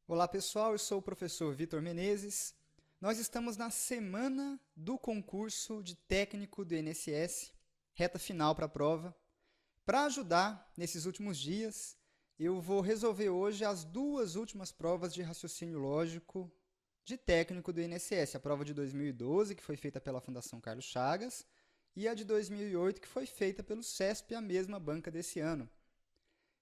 Olá pessoal, eu sou o professor Vitor Menezes. Nós estamos na semana do concurso de técnico do INSS, reta final para a prova. Para ajudar nesses últimos dias, eu vou resolver hoje as duas últimas provas de raciocínio lógico de técnico do INSS. A prova de 2012, que foi feita pela Fundação Carlos Chagas, e a de 2008, que foi feita pelo CESP, a mesma banca desse ano.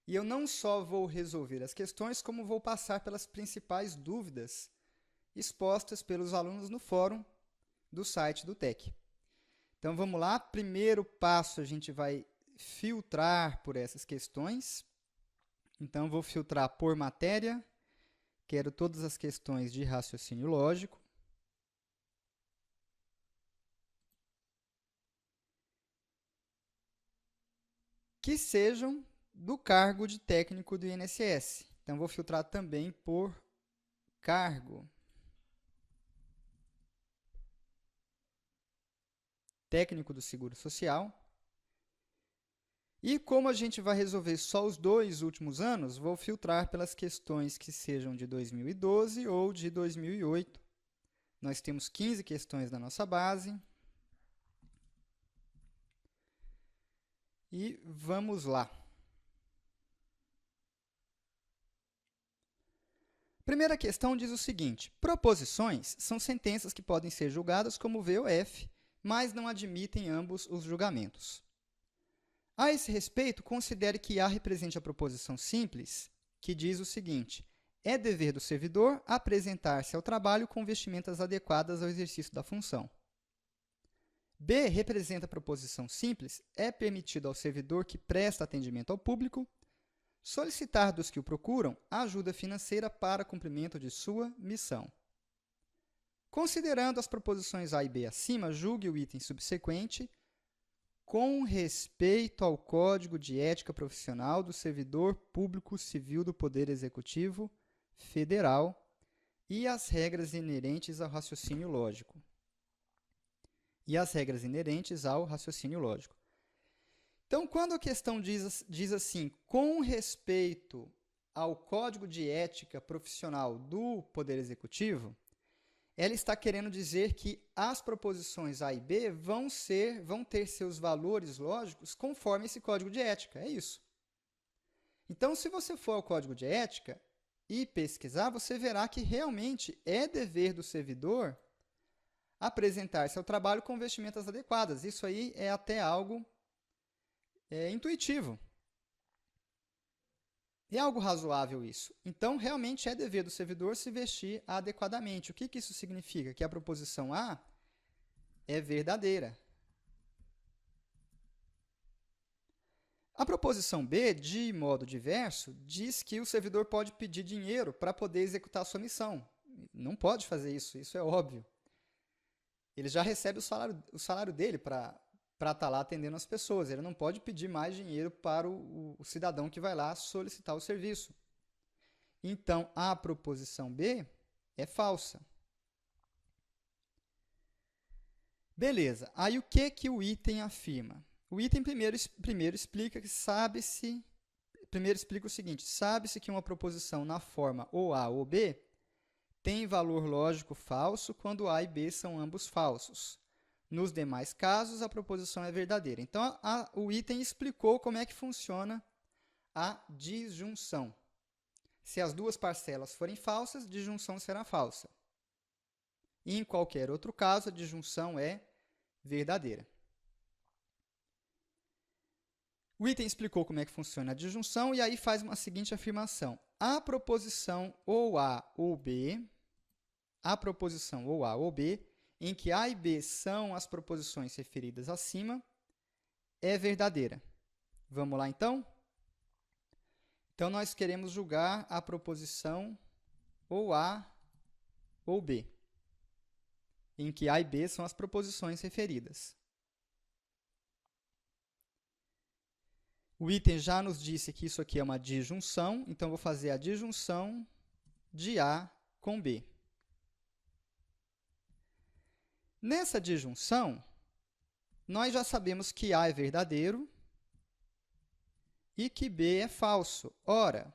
E eu não só vou resolver as questões, como vou passar pelas principais dúvidas expostas pelos alunos no fórum do site do TEC. Então vamos lá, primeiro passo a gente vai filtrar por essas questões. Então vou filtrar por matéria, quero todas as questões de raciocínio lógico. Que sejam do cargo de técnico do INSS. Então, vou filtrar também por cargo. Técnico do Seguro Social. E como a gente vai resolver só os dois últimos anos, vou filtrar pelas questões que sejam de 2012 ou de 2008. Nós temos 15 questões na nossa base. E vamos lá. Primeira questão diz o seguinte: proposições são sentenças que podem ser julgadas como V ou F, mas não admitem ambos os julgamentos. A esse respeito, considere que A represente a proposição simples, que diz o seguinte: é dever do servidor apresentar-se ao trabalho com vestimentas adequadas ao exercício da função. B representa a proposição simples, é permitido ao servidor que presta atendimento ao público solicitar dos que o procuram ajuda financeira para cumprimento de sua missão. Considerando as proposições A e B acima, julgue o item subsequente com respeito ao Código de Ética Profissional do Servidor Público Civil do Poder Executivo Federal e as regras inerentes ao raciocínio lógico. Então, quando a questão diz assim, com respeito ao Código de Ética Profissional do Poder Executivo, ela está querendo dizer que as proposições A e B vão ter seus valores lógicos conforme esse Código de Ética, é isso. Então, se você for ao Código de Ética e pesquisar, você verá que realmente é dever do servidor apresentar-se ao trabalho com vestimentas adequadas. Isso aí é até algo intuitivo. É algo razoável isso. Então, realmente é dever do servidor se vestir adequadamente. O que isso significa? Que a proposição A é verdadeira. A proposição B, de modo diverso, diz que o servidor pode pedir dinheiro para poder executar a sua missão. Não pode fazer isso, isso é óbvio. Ele já recebe o salário dele para estar lá atendendo as pessoas. Ele não pode pedir mais dinheiro para o cidadão que vai lá solicitar o serviço. Então, a proposição B é falsa. Beleza. Aí, o que o item afirma? O item primeiro explica o seguinte: sabe-se que uma proposição na forma ou A ou B tem valor lógico falso quando A e B são ambos falsos. Nos demais casos, a proposição é verdadeira. Então, o item explicou como é que funciona a disjunção. Se as duas parcelas forem falsas, a disjunção será falsa. E, em qualquer outro caso, a disjunção é verdadeira. O item explicou como é que funciona a disjunção e aí faz uma seguinte afirmação. A proposição ou A ou B, em que A e B são as proposições referidas acima, é verdadeira. Vamos lá, então? Então, nós queremos julgar a proposição ou A ou B, em que A e B são as proposições referidas. O item já nos disse que isso aqui é uma disjunção, então vou fazer a disjunção de A com B. Nessa disjunção, nós já sabemos que A é verdadeiro e que B é falso. Ora,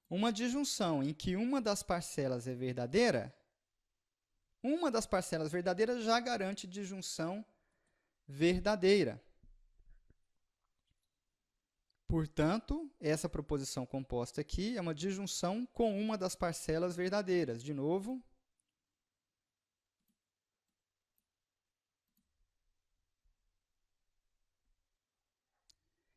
uma disjunção em que uma das parcelas é verdadeira, uma das parcelas verdadeiras já garante disjunção verdadeira. Portanto, essa proposição composta aqui é uma disjunção com uma das parcelas verdadeiras. De novo,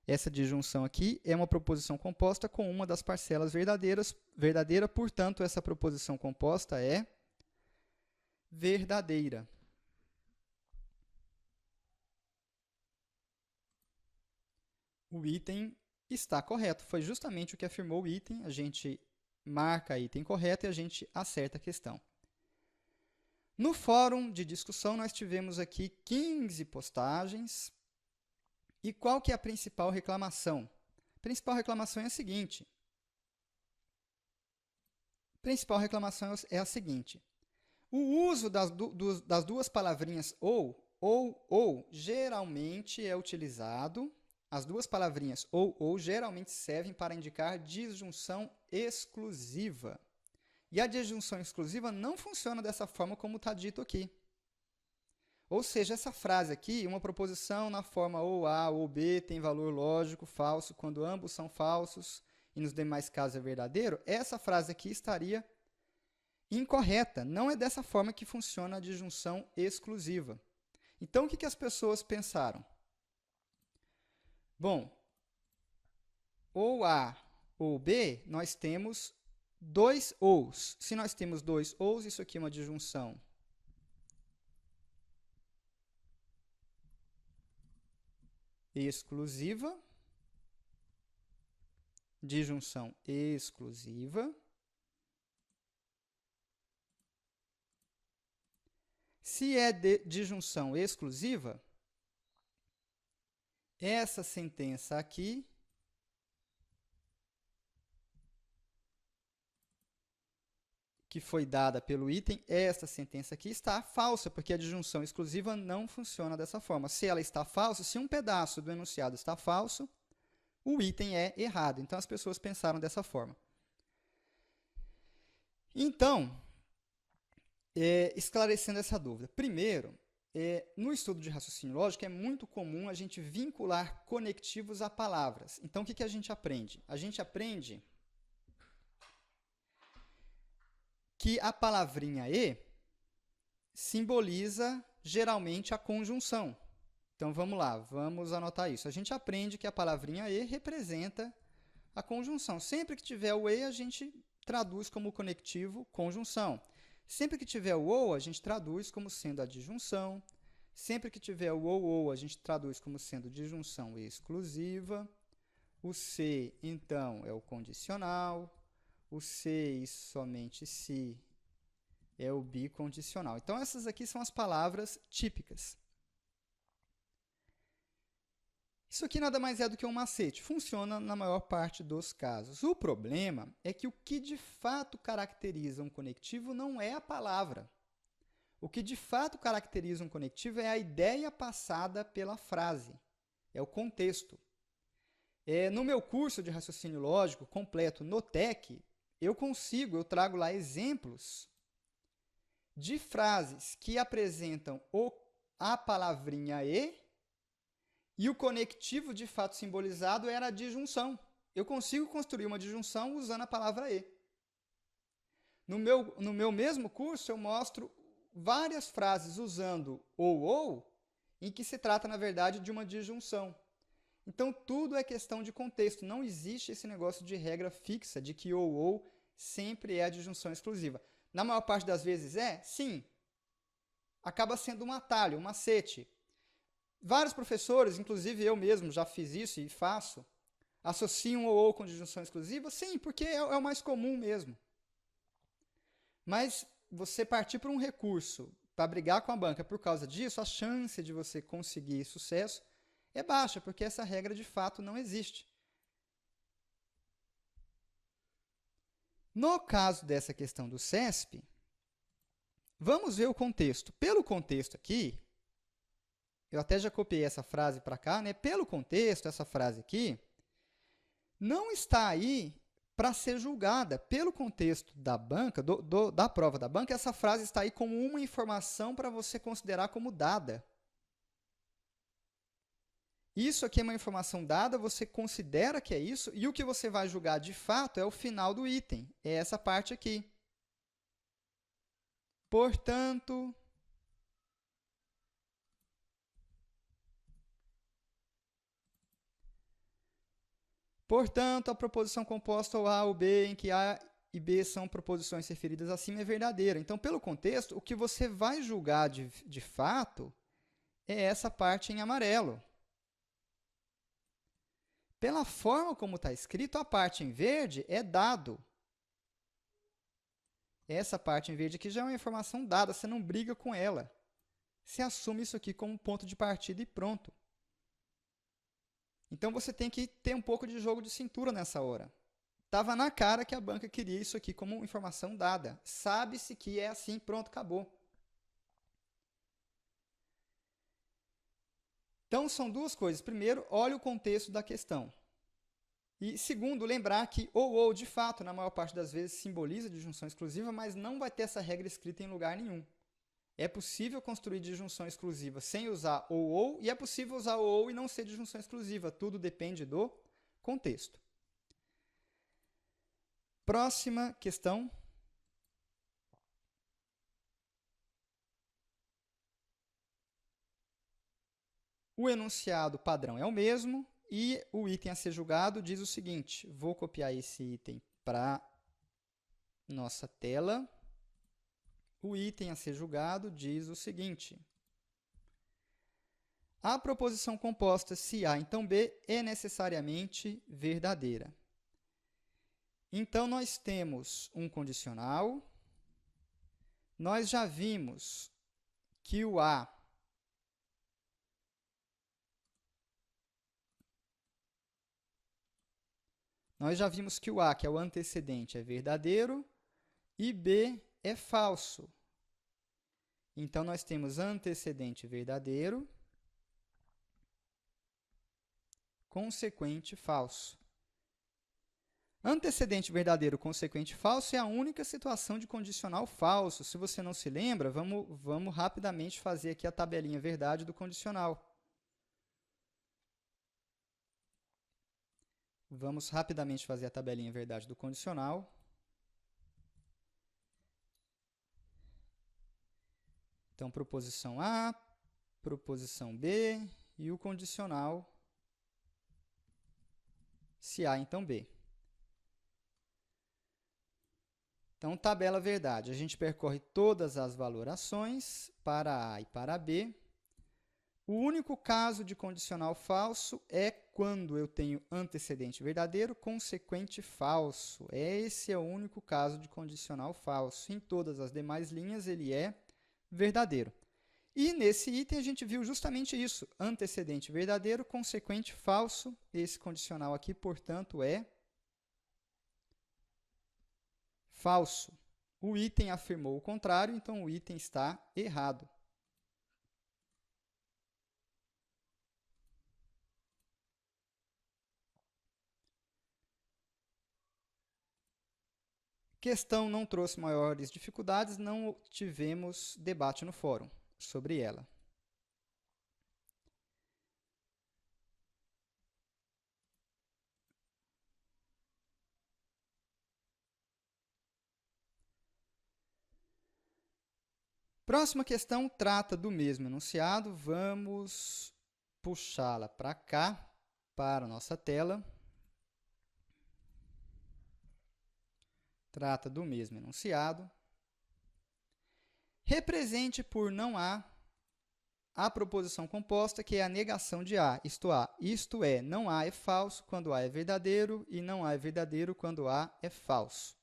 essa disjunção aqui é uma proposição composta com uma das parcelas verdadeira, portanto, essa proposição composta é verdadeira. O item está correto. Foi justamente o que afirmou o item. A gente marca item correto e a gente acerta a questão. No fórum de discussão, nós tivemos aqui 15 postagens. E qual que é a principal reclamação? A principal reclamação é a seguinte. A principal reclamação é a seguinte. O uso das duas palavrinhas ou, geralmente é utilizado. As duas palavrinhas ou geralmente servem para indicar disjunção exclusiva. E a disjunção exclusiva não funciona dessa forma como está dito aqui. Ou seja, essa frase aqui, uma proposição na forma ou A ou B tem valor lógico falso quando ambos são falsos e nos demais casos é verdadeiro, essa frase aqui estaria incorreta. Não é dessa forma que funciona a disjunção exclusiva. Então, o que as pessoas pensaram? Bom, ou A ou B, nós temos dois ous. Se nós temos dois ous, isso aqui é uma disjunção exclusiva. Disjunção exclusiva. Se é disjunção exclusiva, essa sentença aqui que foi dada pelo item, essa sentença aqui está falsa, porque a disjunção exclusiva não funciona dessa forma. Se ela está falsa, se um pedaço do enunciado está falso, o item é errado. Então, as pessoas pensaram dessa forma. Então, esclarecendo essa dúvida. Primeiro, no estudo de raciocínio lógico, é muito comum a gente vincular conectivos a palavras. Então, o que a gente aprende? A gente aprende que a palavrinha e simboliza geralmente a conjunção. Então, vamos lá, vamos anotar isso. A gente aprende que a palavrinha e representa a conjunção. Sempre que tiver o e, a gente traduz como conectivo conjunção. Sempre que tiver o ou, a gente traduz como sendo a disjunção. Sempre que tiver o ou, a gente traduz como sendo disjunção exclusiva. O se, então, é o condicional. O se e somente se é o bicondicional. Então, essas aqui são as palavras típicas. Isso aqui nada mais é do que um macete. Funciona na maior parte dos casos. O problema é que o que de fato caracteriza um conectivo não é a palavra. O que de fato caracteriza um conectivo é a ideia passada pela frase. É o contexto. No meu curso de raciocínio lógico completo no TEC, eu trago lá exemplos de frases que apresentam a palavrinha e o conectivo de fato simbolizado era a disjunção. Eu consigo construir uma disjunção usando a palavra e. No meu mesmo curso, eu mostro várias frases usando ou, em que se trata, na verdade, de uma disjunção. Então, tudo é questão de contexto. Não existe esse negócio de regra fixa, de que ou sempre é a disjunção exclusiva. Na maior parte das vezes sim. Acaba sendo um atalho, um macete. Vários professores, inclusive eu mesmo já fiz isso e faço, associam ou com disjunção exclusiva? Sim, porque é o mais comum mesmo. Mas você partir para um recurso para brigar com a banca por causa disso, a chance de você conseguir sucesso é baixa, porque essa regra de fato não existe. No caso dessa questão do CESP, Vamos ver o contexto. Pelo contexto aqui, eu até já copiei essa frase para cá, né? Pelo contexto, essa frase aqui não está aí para ser julgada. Pelo contexto da banca, da prova da banca, essa frase está aí como uma informação para você considerar como dada. Isso aqui é uma informação dada, você considera que é isso, e o que você vai julgar de fato é o final do item, é essa parte aqui. Portanto, a proposição composta ou A ou B, em que A e B são proposições referidas acima, é verdadeira. Então, pelo contexto, o que você vai julgar de fato é essa parte em amarelo. Pela forma como está escrito, a parte em verde é dado. Essa parte em verde aqui já é uma informação dada, você não briga com ela. Você assume isso aqui como ponto de partida e pronto. Então, você tem que ter um pouco de jogo de cintura nessa hora. Estava na cara que a banca queria isso aqui como informação dada. Sabe-se que é assim, pronto, acabou. Então, são duas coisas. Primeiro, olhe o contexto da questão. E segundo, lembrar que ou, de fato, na maior parte das vezes, simboliza disjunção exclusiva, mas não vai ter essa regra escrita em lugar nenhum. É possível construir disjunção exclusiva sem usar ou, e é possível usar ou e não ser disjunção exclusiva. Tudo depende do contexto. Próxima questão. O enunciado padrão é o mesmo e o item a ser julgado diz o seguinte. Vou copiar esse item para nossa tela. O item a ser julgado diz o seguinte. A proposição composta se A, então B, é necessariamente verdadeira. Então, nós temos um condicional. Nós já vimos que o A que é o antecedente, é verdadeiro e B é falso. Então, nós temos antecedente verdadeiro, consequente falso. Antecedente verdadeiro, consequente falso é a única situação de condicional falso. Se você não se lembra, vamos rapidamente fazer aqui a tabelinha verdade do condicional. Vamos rapidamente fazer a tabelinha verdade do condicional. Então, proposição A, proposição B e o condicional se A, então B. Então, tabela verdade. A gente percorre todas as valorações para A e para B. O único caso de condicional falso é quando eu tenho antecedente verdadeiro, consequente falso. Esse é o único caso de condicional falso. Em todas as demais linhas, ele é verdadeiro. E nesse item, a gente viu justamente isso. Antecedente verdadeiro, consequente falso. Esse condicional aqui, portanto, é falso. O item afirmou o contrário, então o item está errado. Questão não trouxe maiores dificuldades, não tivemos debate no fórum sobre ela. Próxima questão trata do mesmo enunciado. Vamos puxá-la para cá, para a nossa tela. Trata do mesmo enunciado. Represente por não A a proposição composta, que é a negação de A. Isto é, não A é falso quando A é verdadeiro e não A é verdadeiro quando A é falso.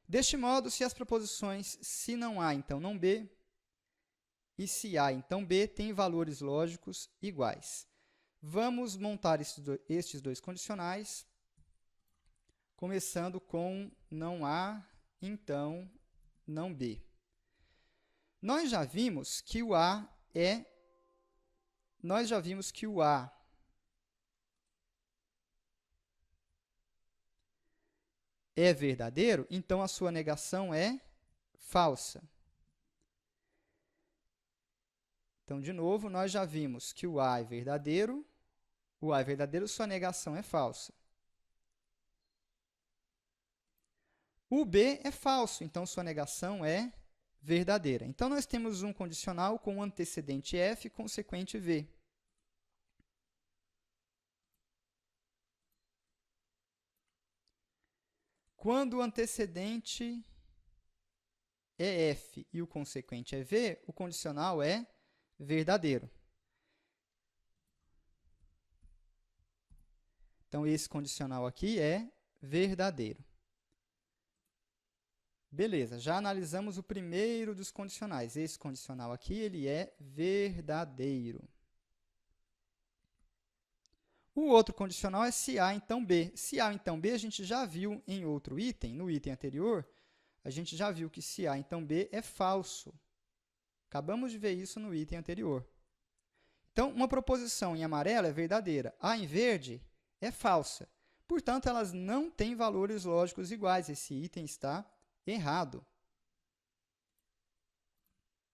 Deste modo, se as proposições se não A, então não B, e se A, então B, têm valores lógicos iguais. Vamos montar estes dois condicionais, começando com não A, então não B. Nós já vimos que o A é verdadeiro, então a sua negação é falsa. Então, de novo, nós já vimos que o A é verdadeiro, sua negação é falsa. O B é falso, então sua negação é verdadeira. Então, nós temos um condicional com antecedente F, consequente V. Quando o antecedente é F e o consequente é V, o condicional é verdadeiro. Então, esse condicional aqui é verdadeiro. Beleza, já analisamos o primeiro dos condicionais. Esse condicional aqui, ele é verdadeiro. O outro condicional é se A, então B. Se A, então B, a gente já viu em outro item, no item anterior, a gente já viu que se A, então B é falso. Acabamos de ver isso no item anterior. Então, uma proposição em amarelo é verdadeira, A em verde é falsa. Portanto, elas não têm valores lógicos iguais. Esse item está errado.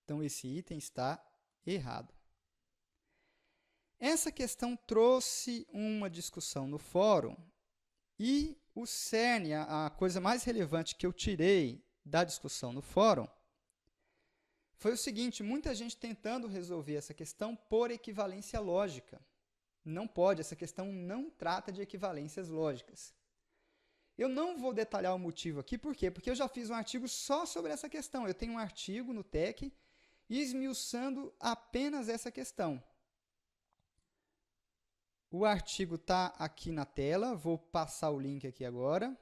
Então, esse item está errado. Essa questão trouxe uma discussão no fórum e o cerne, a coisa mais relevante que eu tirei da discussão no fórum, foi o seguinte: muita gente tentando resolver essa questão por equivalência lógica. Não pode, essa questão não trata de equivalências lógicas. Eu não vou detalhar o motivo aqui, por quê? Porque eu já fiz um artigo só sobre essa questão. Eu tenho um artigo no TEC esmiuçando apenas essa questão. O artigo está aqui na tela, vou passar o link aqui agora.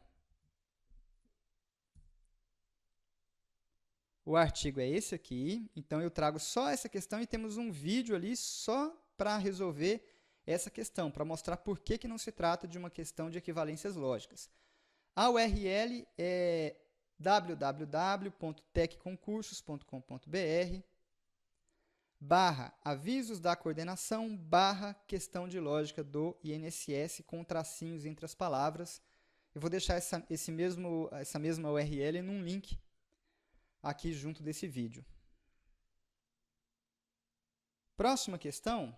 O artigo é esse aqui, então eu trago só essa questão e temos um vídeo ali só para resolver essa questão, para mostrar por que não se trata de uma questão de equivalências lógicas. A URL é www.tecconcursos.com.br/avisos da coordenação/questão de lógica do INSS com tracinhos entre as palavras. Eu vou deixar essa mesma URL num link aqui junto desse vídeo. Próxima questão,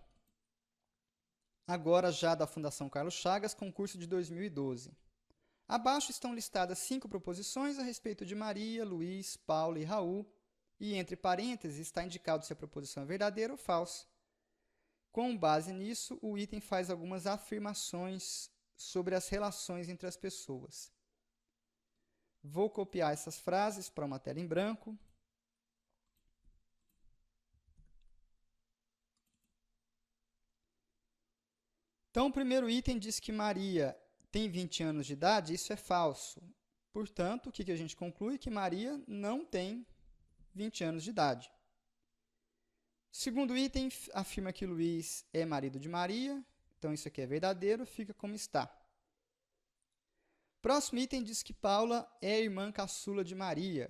agora já da Fundação Carlos Chagas, concurso de 2012. Abaixo estão listadas 5 proposições a respeito de Maria, Luiz, Paulo e Raul, e entre parênteses está indicado se a proposição é verdadeira ou falsa. Com base nisso, o item faz algumas afirmações sobre as relações entre as pessoas. Vou copiar essas frases para uma tela em branco. Então, o primeiro item diz que Maria tem 20 anos de idade, isso é falso. Portanto, o que a gente conclui? Que Maria não tem 20 anos de idade. O segundo item afirma que Luiz é marido de Maria, então isso aqui é verdadeiro, fica como está. Próximo item diz que Paula é irmã caçula de Maria.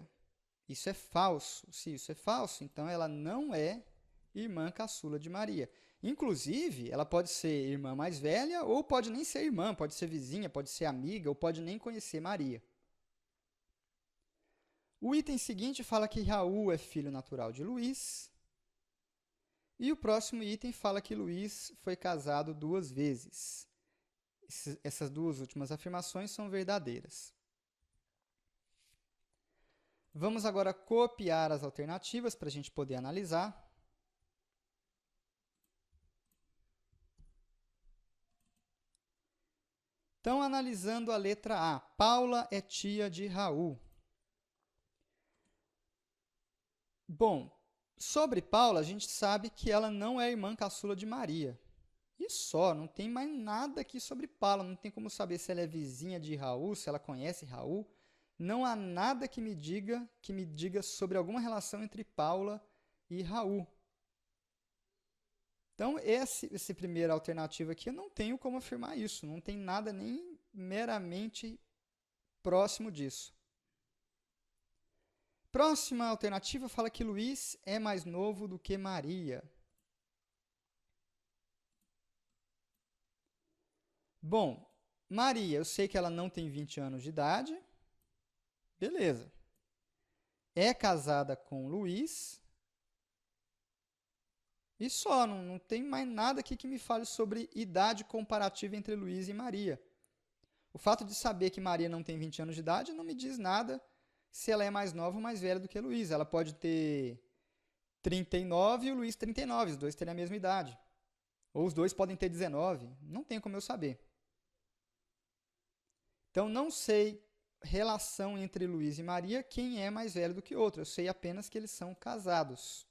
Isso é falso. Se isso é falso, então ela não é irmã caçula de Maria. Inclusive, ela pode ser irmã mais velha ou pode nem ser irmã, pode ser vizinha, pode ser amiga ou pode nem conhecer Maria. O item seguinte fala que Raul é filho natural de Luiz. E o próximo item fala que Luiz foi casado 2 vezes. Essas duas últimas afirmações são verdadeiras. Vamos agora copiar as alternativas para a gente poder analisar. Então, analisando a letra A, Paula é tia de Raul. Bom, sobre Paula, a gente sabe que ela não é irmã caçula de Maria. E só, não tem mais nada aqui sobre Paula, não tem como saber se ela é vizinha de Raul, se ela conhece Raul. Não há nada que me diga sobre alguma relação entre Paula e Raul. Então, essa primeira alternativa aqui, eu não tenho como afirmar isso, não tem nada nem meramente próximo disso. Próxima alternativa fala que Luís é mais novo do que Maria. Bom, Maria, eu sei que ela não tem 20 anos de idade. Beleza. É casada com Luís. E só, não tem mais nada aqui que me fale sobre idade comparativa entre Luís e Maria. O fato de saber que Maria não tem 20 anos de idade não me diz nada se ela é mais nova ou mais velha do que Luís. Ela pode ter 39 e o Luís 39, os dois terem a mesma idade. Ou os dois podem ter 19, não tem como eu saber. Então, não sei relação entre Luís e Maria, quem é mais velho do que o outro. Eu sei apenas que eles são casados.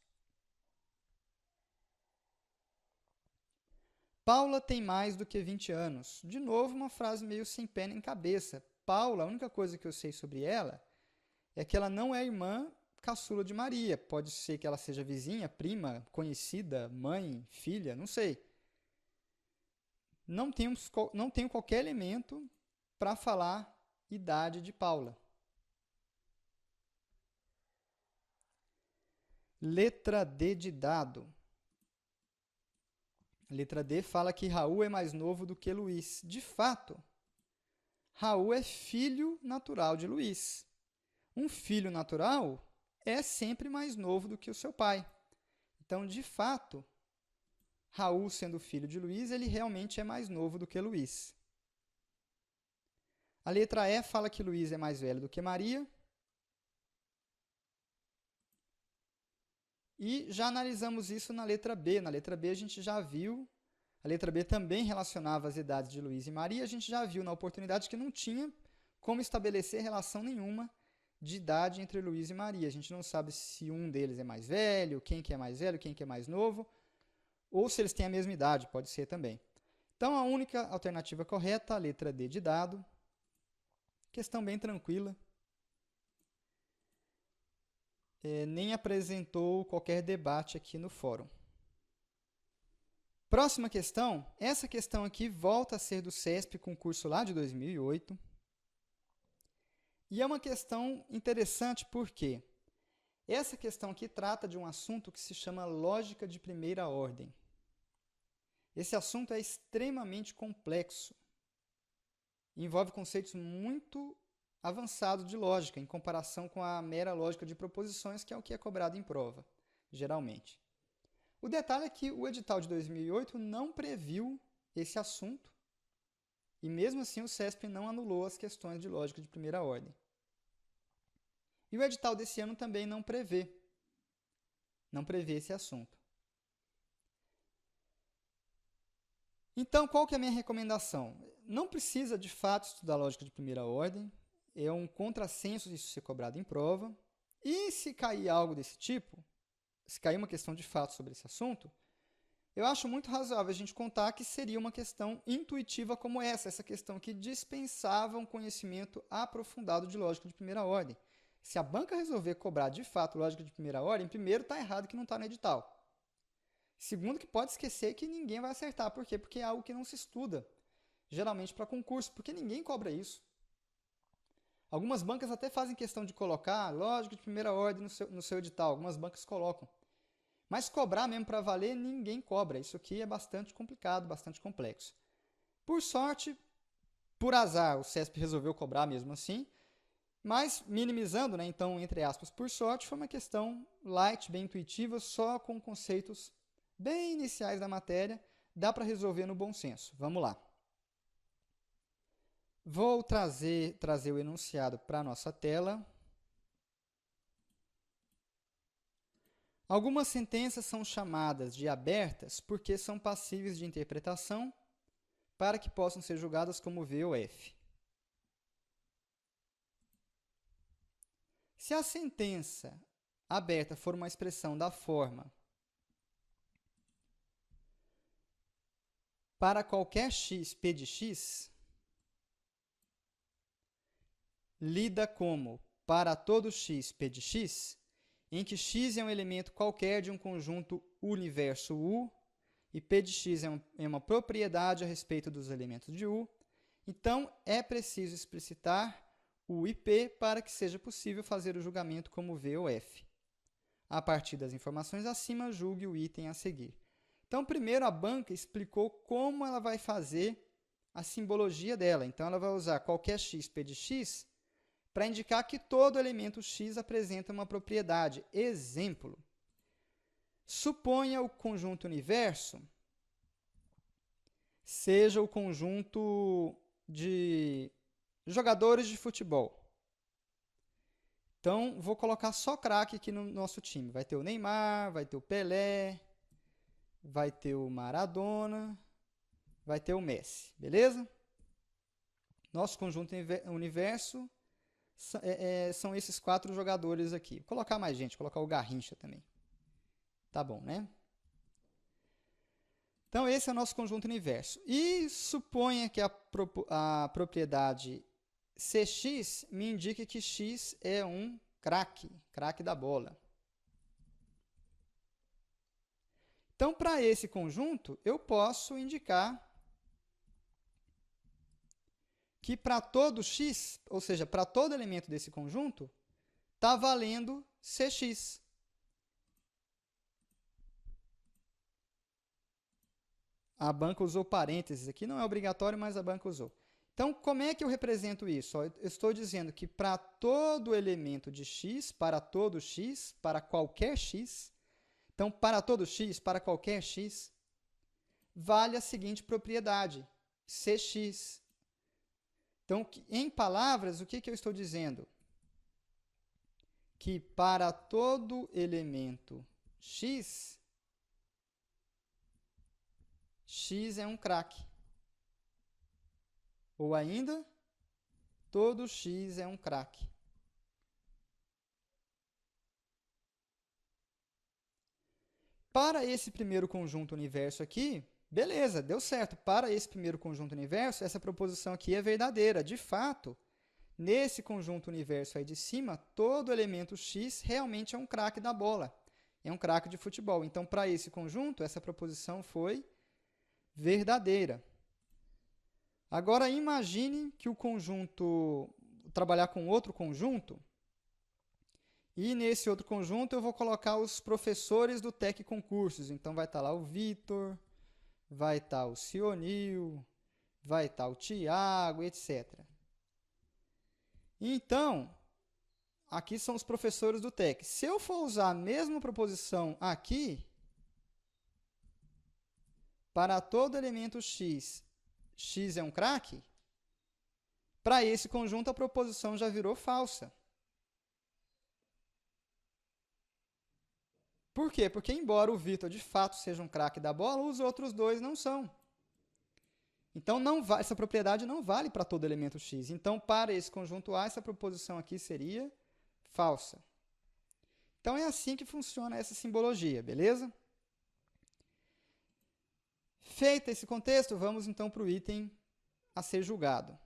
Paula tem mais do que 20 anos. De novo, uma frase meio sem pé nem cabeça. Paula, a única coisa que eu sei sobre ela é que ela não é irmã caçula de Maria. Pode ser que ela seja vizinha, prima, conhecida, mãe, filha, não sei. Não tenho qualquer elemento para falar idade de Paula. Letra D de dado. Letra D fala que Raul é mais novo do que Luís. De fato, Raul é filho natural de Luís. Um filho natural é sempre mais novo do que o seu pai. Então, de fato, Raul, sendo filho de Luís, ele realmente é mais novo do que Luís. A letra E fala que Luís é mais velho do que Maria. E já analisamos isso na letra B. Na letra B a gente já viu, a letra B também relacionava as idades de Luís e Maria. A gente já viu na oportunidade que não tinha como estabelecer relação nenhuma de idade entre Luís e Maria. A gente não sabe se um deles é mais velho, quem que é mais velho, quem que é mais novo, ou se eles têm a mesma idade, pode ser também. Então, a única alternativa correta, a letra D de dado. Questão bem tranquila. Nem apresentou qualquer debate aqui no fórum. Próxima questão. Essa questão aqui volta a ser do CESP, concurso lá de 2008. E é uma questão interessante porque essa questão aqui trata de um assunto que se chama lógica de primeira ordem. Esse assunto é extremamente complexo. Envolve conceitos muito avançados de lógica, em comparação com a mera lógica de proposições, que é o que é cobrado em prova, geralmente. O detalhe é que o edital de 2008 não previu esse assunto, e mesmo assim o CESP não anulou as questões de lógica de primeira ordem. E o edital desse ano também não prevê esse assunto. Então, qual que é a minha recomendação? Não precisa, de fato, estudar lógica de primeira ordem. É um contrassenso isso ser cobrado em prova. E se cair algo desse tipo, se cair uma questão de fato sobre esse assunto, eu acho muito razoável a gente contar que seria uma questão intuitiva como essa questão que dispensava um conhecimento aprofundado de lógica de primeira ordem. Se a banca resolver cobrar de fato lógica de primeira ordem, primeiro está errado que não está no edital. Segundo, que pode esquecer que ninguém vai acertar. Por quê? Porque é algo que não se estuda, geralmente para concurso, porque ninguém cobra isso. Algumas bancas até fazem questão de colocar lógica de primeira ordem no seu edital. Algumas bancas colocam. Mas cobrar mesmo para valer, ninguém cobra. Isso aqui é bastante complicado, bastante complexo. Por sorte, por azar, o CESP resolveu cobrar mesmo assim. Mas, minimizando, né, então, entre aspas, por sorte, foi uma questão light, bem intuitiva, só com conceitos bem iniciais da matéria, dá para resolver no bom senso. Vamos lá. Vou trazer o enunciado para a nossa tela. Algumas sentenças são chamadas de abertas porque são passíveis de interpretação para que possam ser julgadas como V ou F. Se a sentença aberta for uma expressão da forma para qualquer x, P de x, lida como para todo x, P de x, em que x é um elemento qualquer de um conjunto universo U, e P de x é uma propriedade a respeito dos elementos de U, então é preciso explicitar U e P para que seja possível fazer o julgamento como V ou F. A partir das informações acima, julgue o item a seguir. Então, primeiro a banca explicou como ela vai fazer a simbologia dela. Então, ela vai usar qualquer x, P de x, para indicar que todo elemento x apresenta uma propriedade. Exemplo. Suponha o conjunto universo seja o conjunto de jogadores de futebol. Então, vou colocar só craque aqui no nosso time. Vai ter o Neymar, vai ter o Pelé, vai ter o Maradona, vai ter o Messi, beleza? Nosso conjunto universo são esses 4 jogadores aqui. Vou colocar mais gente, vou colocar o Garrincha também. Tá bom, né? Então, esse é o nosso conjunto universo. E suponha que a propriedade Cx me indique que x é um craque da bola. Então, para esse conjunto, eu posso indicar que para todo x, ou seja, para todo elemento desse conjunto, está valendo Cx. A banca usou parênteses aqui, não é obrigatório, mas a banca usou. Então, como é que eu represento isso? Eu estou dizendo que para todo elemento de x, para todo x, para qualquer x, então, para todo x, para qualquer x, vale a seguinte propriedade, Cx. Então, em palavras, o que eu estou dizendo? Que para todo elemento x, x é um craque. Ou ainda, todo x é um craque. Para esse primeiro conjunto universo aqui, beleza, deu certo. Para esse primeiro conjunto universo, essa proposição aqui é verdadeira. De fato, nesse conjunto universo aí de cima, todo elemento x realmente é um craque da bola. É um craque de futebol. Então, para esse conjunto, essa proposição foi verdadeira. Agora, imagine que o conjunto, trabalhar com outro conjunto, e nesse outro conjunto eu vou colocar os professores do Tec Concursos. Então, vai estar lá o Vitor, vai estar o Cionil, vai estar o Tiago, etc. Então, aqui são os professores do Tec. Se eu for usar a mesma proposição aqui, para todo elemento x, x é um craque, para esse conjunto a proposição já virou falsa. Por quê? Porque embora o Vitor de fato seja um craque da bola, os outros dois não são. Então, essa propriedade não vale para todo elemento x. Então, para esse conjunto A, essa proposição aqui seria falsa. Então, é assim que funciona essa simbologia, beleza? Feito esse contexto, vamos então para o item a ser julgado.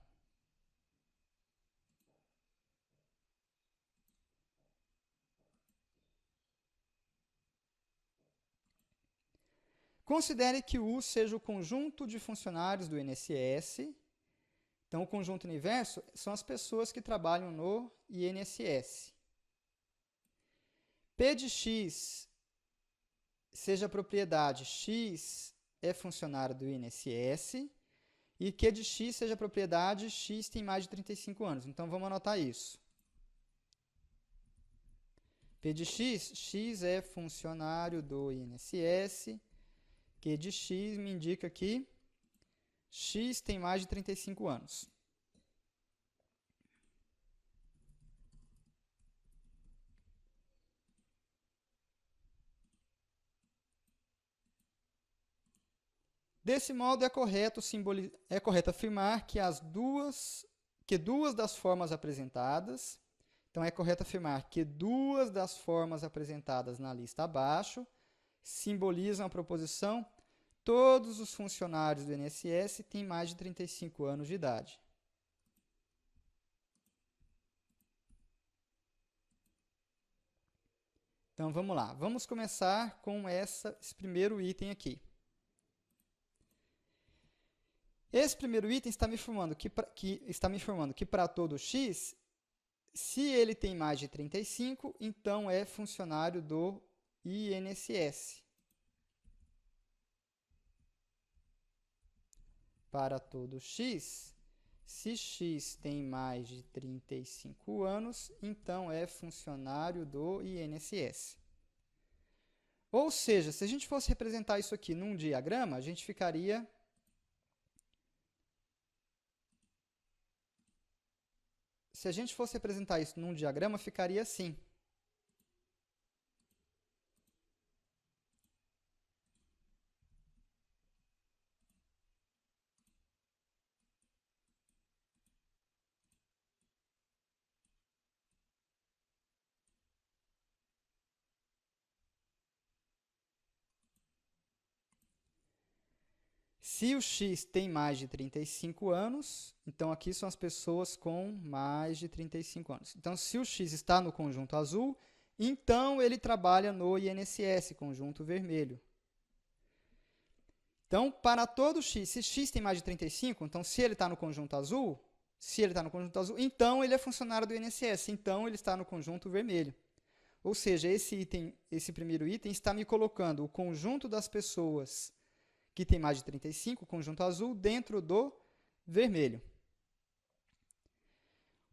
Considere que U seja o conjunto de funcionários do INSS. Então, o conjunto universo são as pessoas que trabalham no INSS. P de x seja a propriedade x é funcionário do INSS e Q de x seja a propriedade x tem mais de 35 anos. Então, vamos anotar isso. P de x, x é funcionário do INSS. Q de x me indica que x tem mais de 35 anos. Desse modo, é correto afirmar que duas das formas apresentadas, então é correto afirmar que duas das formas apresentadas na lista abaixo simbolizam a proposição todos os funcionários do INSS têm mais de 35 anos de idade. Então, vamos lá. Vamos começar com esse primeiro item aqui. Esse primeiro item está me informando que para todo x, Se ele tem mais de 35, então é funcionário do INSS. Para todo X, se X tem mais de 35 anos, então é funcionário do INSS. Ou seja, se a gente fosse representar isso aqui num diagrama, a gente ficaria... Se a gente fosse representar isso num diagrama, ficaria assim. Se o X tem mais de 35 anos, então aqui são as pessoas com mais de 35 anos. Então, se o X está no conjunto azul, então ele trabalha no INSS, conjunto vermelho. Então, para todo X, se X tem mais de 35, então se ele está no conjunto azul, então ele é funcionário do INSS, então ele está no conjunto vermelho. Ou seja, esse primeiro item está me colocando o conjunto das pessoas que tem mais de 35, conjunto azul, dentro do vermelho.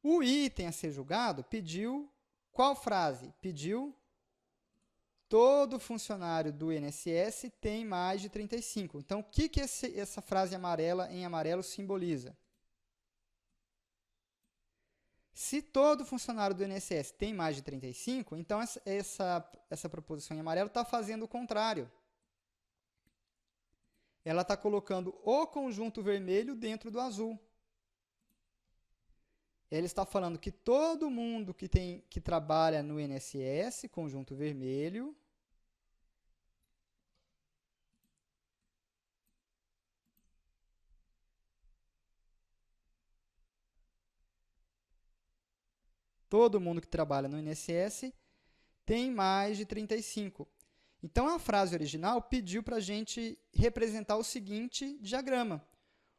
O item a ser julgado pediu qual frase? Pediu todo funcionário do INSS tem mais de 35. Então, o que essa frase em amarelo simboliza? Se todo funcionário do INSS tem mais de 35, então essa proposição em amarelo está fazendo o contrário. Ela está colocando o conjunto vermelho dentro do azul. Ele está falando que todo mundo que trabalha no INSS, conjunto vermelho, todo mundo que trabalha no INSS tem mais de 35. Então, a frase original pediu para a gente representar o seguinte diagrama.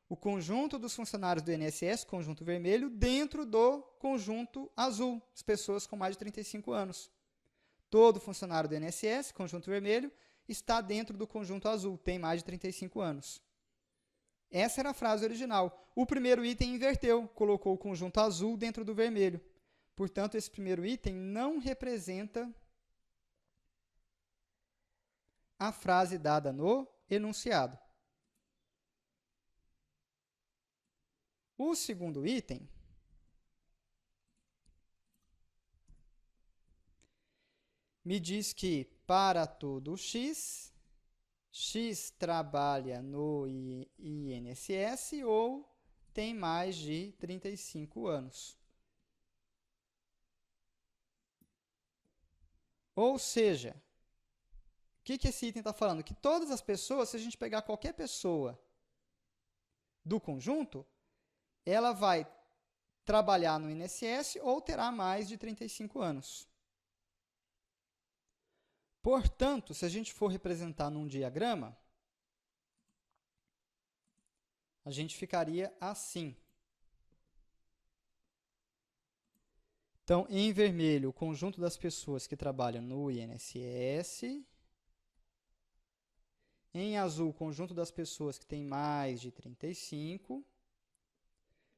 O conjunto dos funcionários do INSS, conjunto vermelho, dentro do conjunto azul, as pessoas com mais de 35 anos. Todo funcionário do INSS, conjunto vermelho, está dentro do conjunto azul, tem mais de 35 anos. Essa era a frase original. O primeiro item inverteu, colocou o conjunto azul dentro do vermelho. Portanto, esse primeiro item não representa a frase dada no enunciado. O segundo item me diz que para todo X, X trabalha no INSS ou tem mais de 35 anos. Ou seja, o que esse item está falando? Que todas as pessoas, se a gente pegar qualquer pessoa do conjunto, ela vai trabalhar no INSS ou terá mais de 35 anos. Portanto, se a gente for representar num diagrama, a gente ficaria assim. Então, em vermelho, o conjunto das pessoas que trabalham no INSS. Em azul, o conjunto das pessoas que têm mais de 35.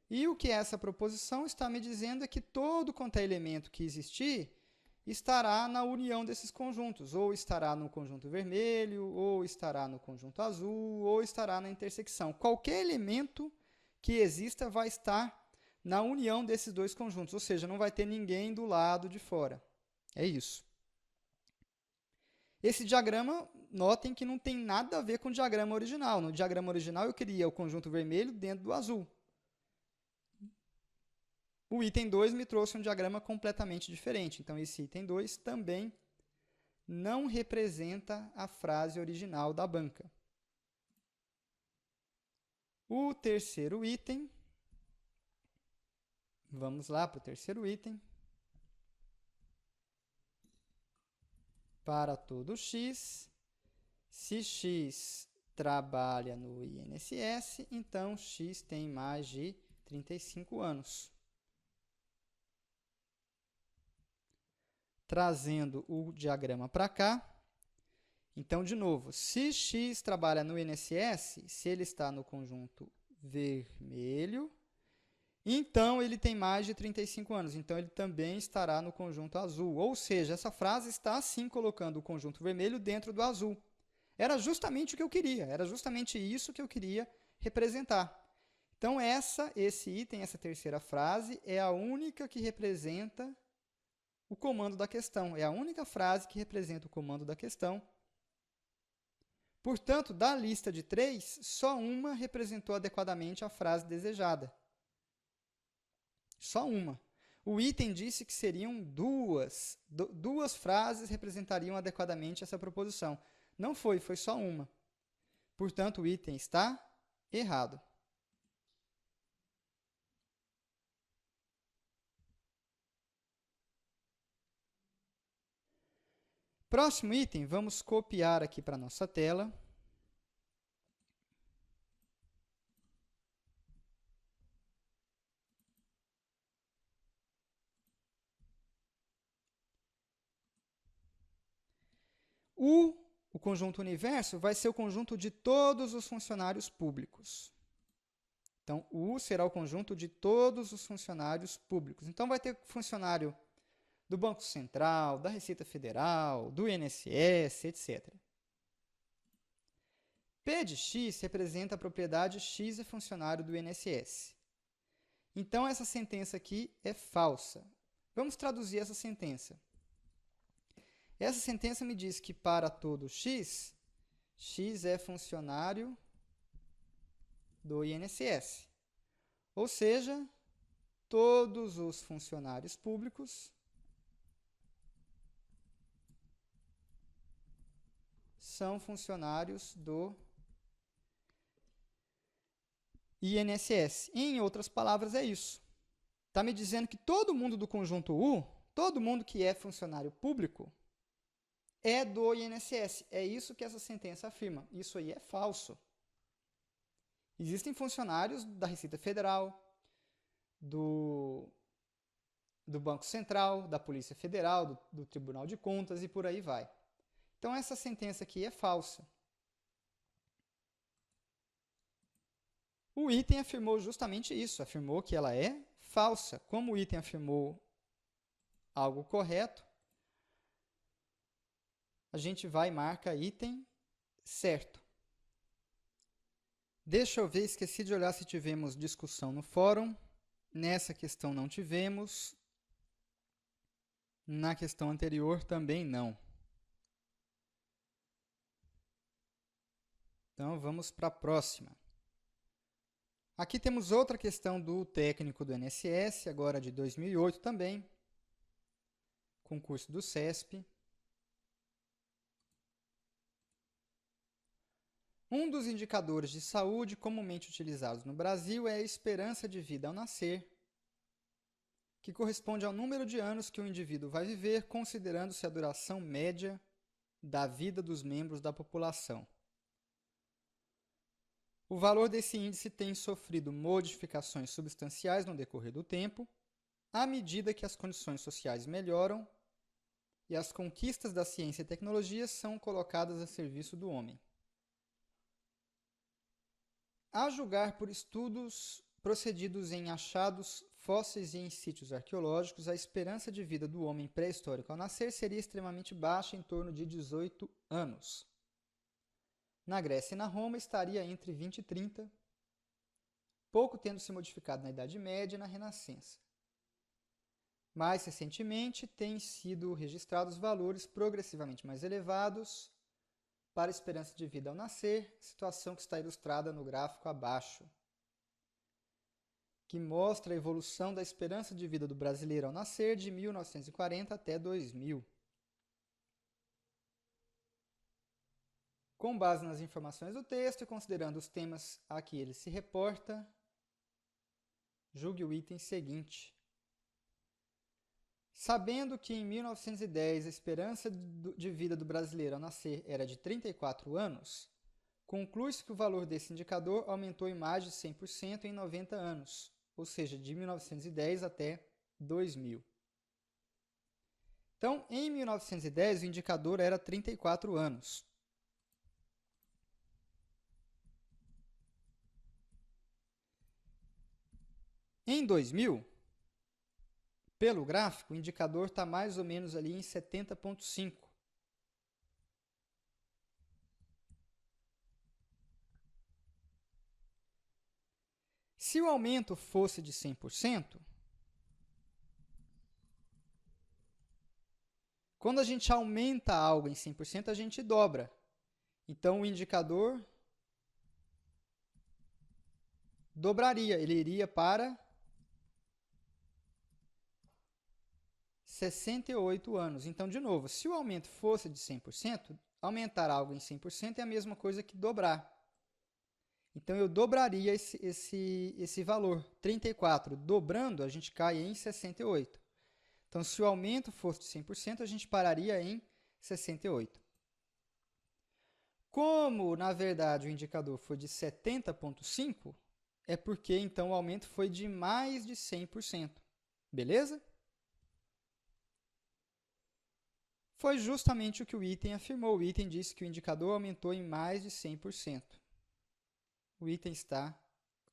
E o que essa proposição está me dizendo é que todo quanto é elemento que existir estará na união desses conjuntos, ou estará no conjunto vermelho, ou estará no conjunto azul, ou estará na intersecção. Qualquer elemento que exista vai estar na união desses dois conjuntos, ou seja, não vai ter ninguém do lado de fora. É isso. Esse diagrama, notem que não tem nada a ver com o diagrama original. No diagrama original, eu queria o conjunto vermelho dentro do azul. O item 2 me trouxe um diagrama completamente diferente. Então, esse item 2 também não representa a frase original da banca. O terceiro item, vamos lá para o terceiro item. Para todo X, se X trabalha no INSS, então X tem mais de 35 anos. trazendo o diagrama para cá. Então, de novo, se x trabalha no INSS, se ele está no conjunto vermelho, então ele tem mais de 35 anos. Então, ele também estará no conjunto azul. Ou seja, essa frase está, sim, colocando o conjunto vermelho dentro do azul. Era justamente o que eu queria. Era justamente isso que eu queria representar. Então, esse item, essa terceira frase, é a única que representa o comando da questão. É a única frase que representa o comando da questão. Portanto, da lista de 3, só uma representou adequadamente a frase desejada. Só uma. O item disse que seriam duas. Duas frases representariam adequadamente essa proposição. Não foi, foi só uma. Portanto, o item está errado. Próximo item, vamos copiar aqui para a nossa tela. O conjunto universo vai ser o conjunto de todos os funcionários públicos. Então, o U será o conjunto de todos os funcionários públicos. Então, vai ter funcionário do Banco Central, da Receita Federal, do INSS, etc. P de x representa a propriedade x é funcionário do INSS. Então, essa sentença aqui é falsa. Vamos traduzir essa sentença. Essa sentença me diz que para todo x, x é funcionário do INSS. Ou seja, todos os funcionários públicos são funcionários do INSS. Em outras palavras, é isso. Está me dizendo que todo mundo do conjunto U, todo mundo que é funcionário público, é do INSS. É isso que essa sentença afirma. Isso aí é falso. Existem funcionários da Receita Federal, do Banco Central, da Polícia Federal, do Tribunal de Contas e por aí vai. Então, essa sentença aqui é falsa. O item afirmou justamente isso, afirmou que ela é falsa. Como o item afirmou algo correto, a gente vai e marca item certo. Deixa eu ver, esqueci de olhar se tivemos discussão no fórum. Nessa questão não tivemos. Na questão anterior também não. Então, vamos para a próxima. Aqui temos outra questão do técnico do INSS, agora de 2008 também. Concurso do CESP. Um dos indicadores de saúde comumente utilizados no Brasil é a esperança de vida ao nascer, que corresponde ao número de anos que o indivíduo vai viver, considerando-se a duração média da vida dos membros da população. O valor desse índice tem sofrido modificações substanciais no decorrer do tempo, à medida que as condições sociais melhoram e as conquistas da ciência e tecnologia são colocadas a serviço do homem. A julgar por estudos procedidos em achados fósseis e em sítios arqueológicos, a esperança de vida do homem pré-histórico ao nascer seria extremamente baixa, em torno de 18 anos. Na Grécia e na Roma, estaria entre 20 e 30, pouco tendo se modificado na Idade Média e na Renascença. Mais recentemente, têm sido registrados valores progressivamente mais elevados para a esperança de vida ao nascer, situação que está ilustrada no gráfico abaixo, que mostra a evolução da esperança de vida do brasileiro ao nascer de 1940 até 2000. Com base nas informações do texto e considerando os temas a que ele se reporta, julgue o item seguinte. Sabendo que em 1910 a esperança de vida do brasileiro ao nascer era de 34 anos, conclui-se que o valor desse indicador aumentou em mais de 100% em 90 anos, ou seja, de 1910 até 2000. Então, em 1910, o indicador era 34 anos. Em 2000, pelo gráfico, o indicador está mais ou menos ali em 70,5. Se o aumento fosse de 100%, quando a gente aumenta algo em 100%, a gente dobra. Então, o indicador dobraria, ele iria para 68 anos. Então, de novo, se o aumento fosse de 100%, aumentar algo em 100% é a mesma coisa que dobrar. Então, eu dobraria esse valor. 34 dobrando, a gente cai em 68. Então, se o aumento fosse de 100%, a gente pararia em 68. Como, na verdade, o indicador foi de 70,5, é porque, então, o aumento foi de mais de 100%. Beleza? Foi justamente o que o item afirmou. O item disse que o indicador aumentou em mais de 100%. O item está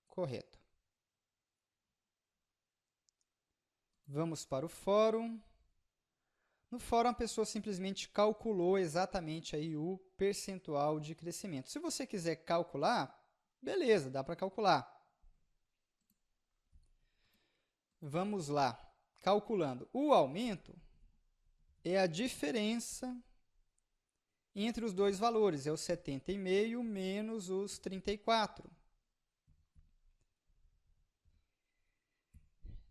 correto. Vamos para o fórum. No fórum, a pessoa simplesmente calculou exatamente aí o percentual de crescimento. Se você quiser calcular, beleza, dá para calcular. Vamos lá. Calculando. O aumento é a diferença entre os dois valores, é o 70,5 menos os 34.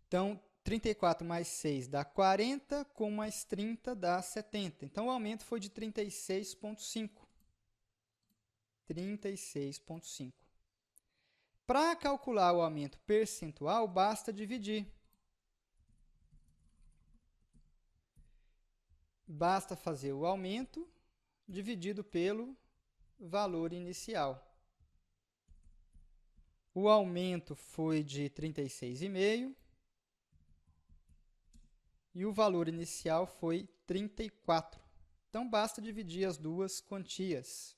Então, 34 mais 6 dá 40, com mais 30 dá 70. Então, o aumento foi de 36,5. 36,5. Para calcular o aumento percentual, basta dividir. Basta fazer o aumento dividido pelo valor inicial. O aumento foi de 36,5 e o valor inicial foi 34. Então, basta dividir as duas quantias.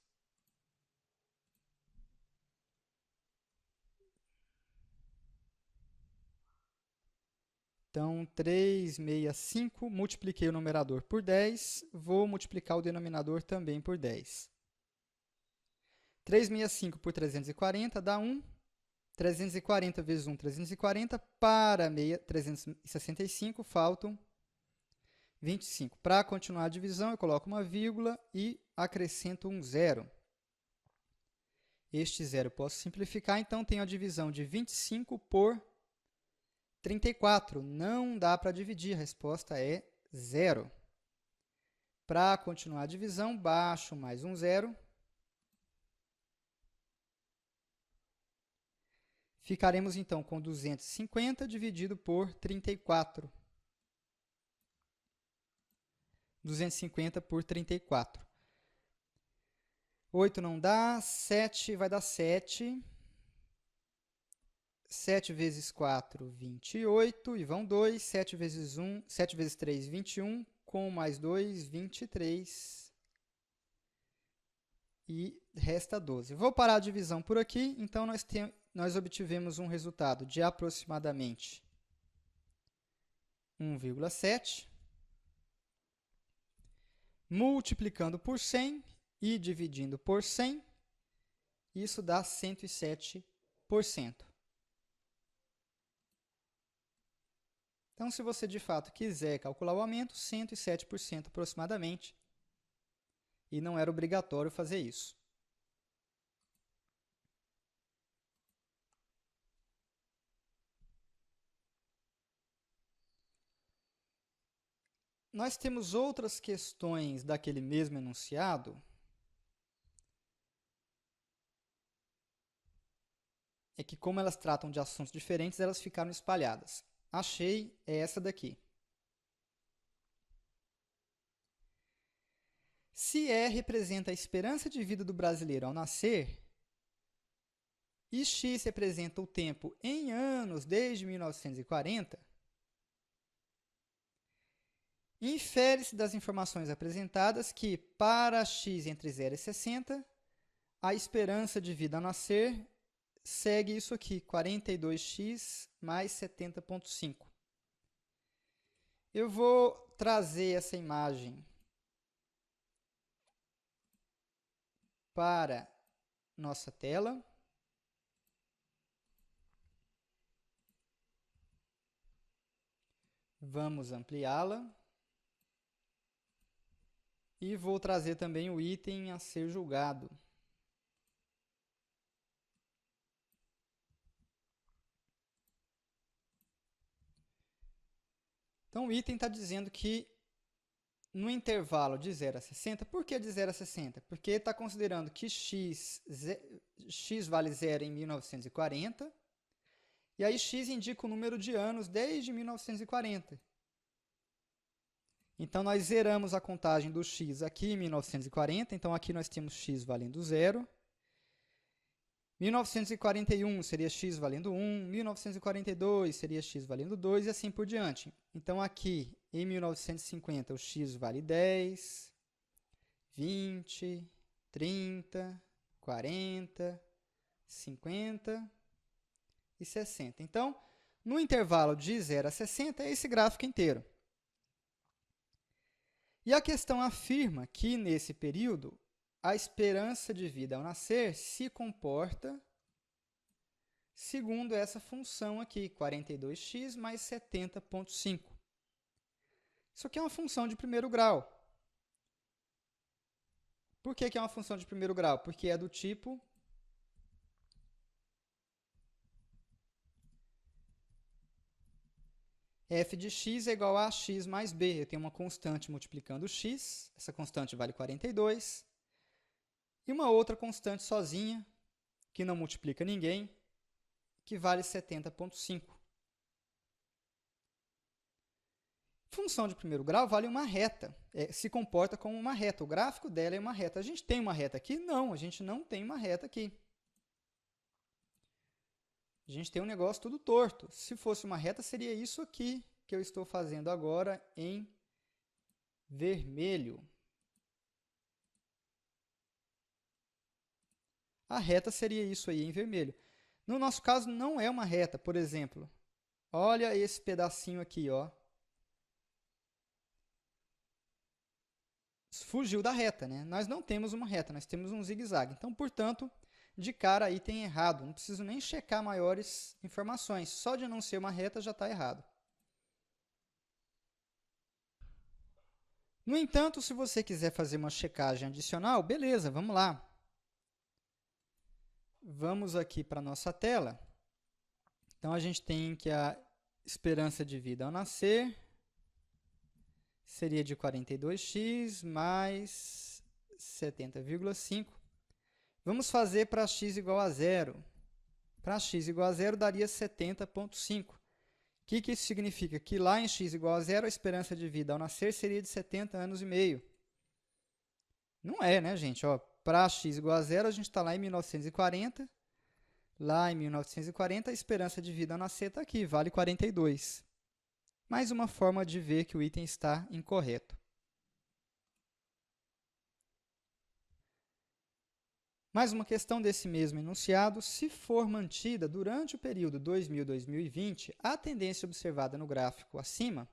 Então, 365, multipliquei o numerador por 10, vou multiplicar o denominador também por 10. 365 por 340 dá 1. 340 vezes 1, 340. Para 365, faltam 25. Para continuar a divisão, eu coloco uma vírgula e acrescento um zero. Este zero eu posso simplificar, então tenho a divisão de 25 por 34. Não dá para dividir, a resposta é zero. Para continuar a divisão, baixo mais um zero. Ficaremos, então, com 250 dividido por 34. 250 por 34. 8 não dá, 7 vai dar 7. 7 vezes 4, 28, e vão 2. 7 vezes 1, 7 vezes 3, 21, com mais 2, 23. E resta 12. Vou parar a divisão por aqui, então nós obtivemos um resultado de aproximadamente 1,7. Multiplicando por 100 e dividindo por 100, isso dá 107%. Então, se você de fato quiser calcular o aumento, 107% aproximadamente, e não era obrigatório fazer isso. Nós temos outras questões daquele mesmo enunciado. É que, como elas tratam de assuntos diferentes, elas ficaram espalhadas. Achei essa daqui. Se E representa a esperança de vida do brasileiro ao nascer, e X representa o tempo em anos desde 1940, Infere-se das informações apresentadas que, para x entre 0 e 60, a esperança de vida ao nascer segue isso aqui, 42x mais 70,5. Eu vou trazer essa imagem para nossa tela. Vamos ampliá-la. E vou trazer também o item a ser julgado. Então, o item está dizendo que no intervalo de 0 a 60, por que de 0 a 60? Porque está considerando que x vale 0 em 1940, e aí x indica o número de anos desde 1940. Então, nós zeramos a contagem do x aqui em 1940, então aqui nós temos x valendo 0. 1941 seria x valendo 1, 1942 seria x valendo 2 e assim por diante. Então, aqui em 1950 o x vale 10, 20, 30, 40, 50 e 60. Então, no intervalo de 0 a 60 é esse gráfico inteiro. E a questão afirma que, nesse período, a esperança de vida ao nascer se comporta segundo essa função aqui, 42x mais 70,5. Isso aqui é uma função de primeiro grau. Por que é uma função de primeiro grau? Porque é do tipo f de x é igual a x mais b. Eu tenho uma constante multiplicando x, essa constante vale 42, e uma outra constante sozinha, que não multiplica ninguém, que vale 70,5. Função de primeiro grau vale uma reta, se comporta como uma reta. O gráfico dela é uma reta. A gente tem uma reta aqui? Não, a gente não tem uma reta aqui. A gente tem um negócio tudo torto. Se fosse uma reta, seria isso aqui que eu estou fazendo agora em vermelho. A reta seria isso aí em vermelho. No nosso caso, não é uma reta. Por exemplo, olha esse pedacinho aqui, ó. Fugiu da reta, né? Nós não temos uma reta, nós temos um zigue-zague. Então, portanto, de cara aí tem errado. Não preciso nem checar maiores informações. Só de não ser uma reta já está errado. No entanto, se você quiser fazer uma checagem adicional, beleza, vamos lá. Vamos aqui para a nossa tela. Então, a gente tem que a esperança de vida ao nascer seria de 42x mais 70,5. Vamos fazer para x igual a 0. Para x igual a 0, daria 70,5. O que isso significa? Que lá em x igual a 0, a esperança de vida ao nascer seria de 70 anos e meio. Não é, né, gente? Para x igual a 0, a gente está lá em 1940. Lá em 1940, a esperança de vida ao nascer está aqui, vale 42. Mais uma forma de ver que o item está incorreto. Mais uma questão desse mesmo enunciado: se for mantida durante o período 2000-2020 a tendência observada no gráfico acima,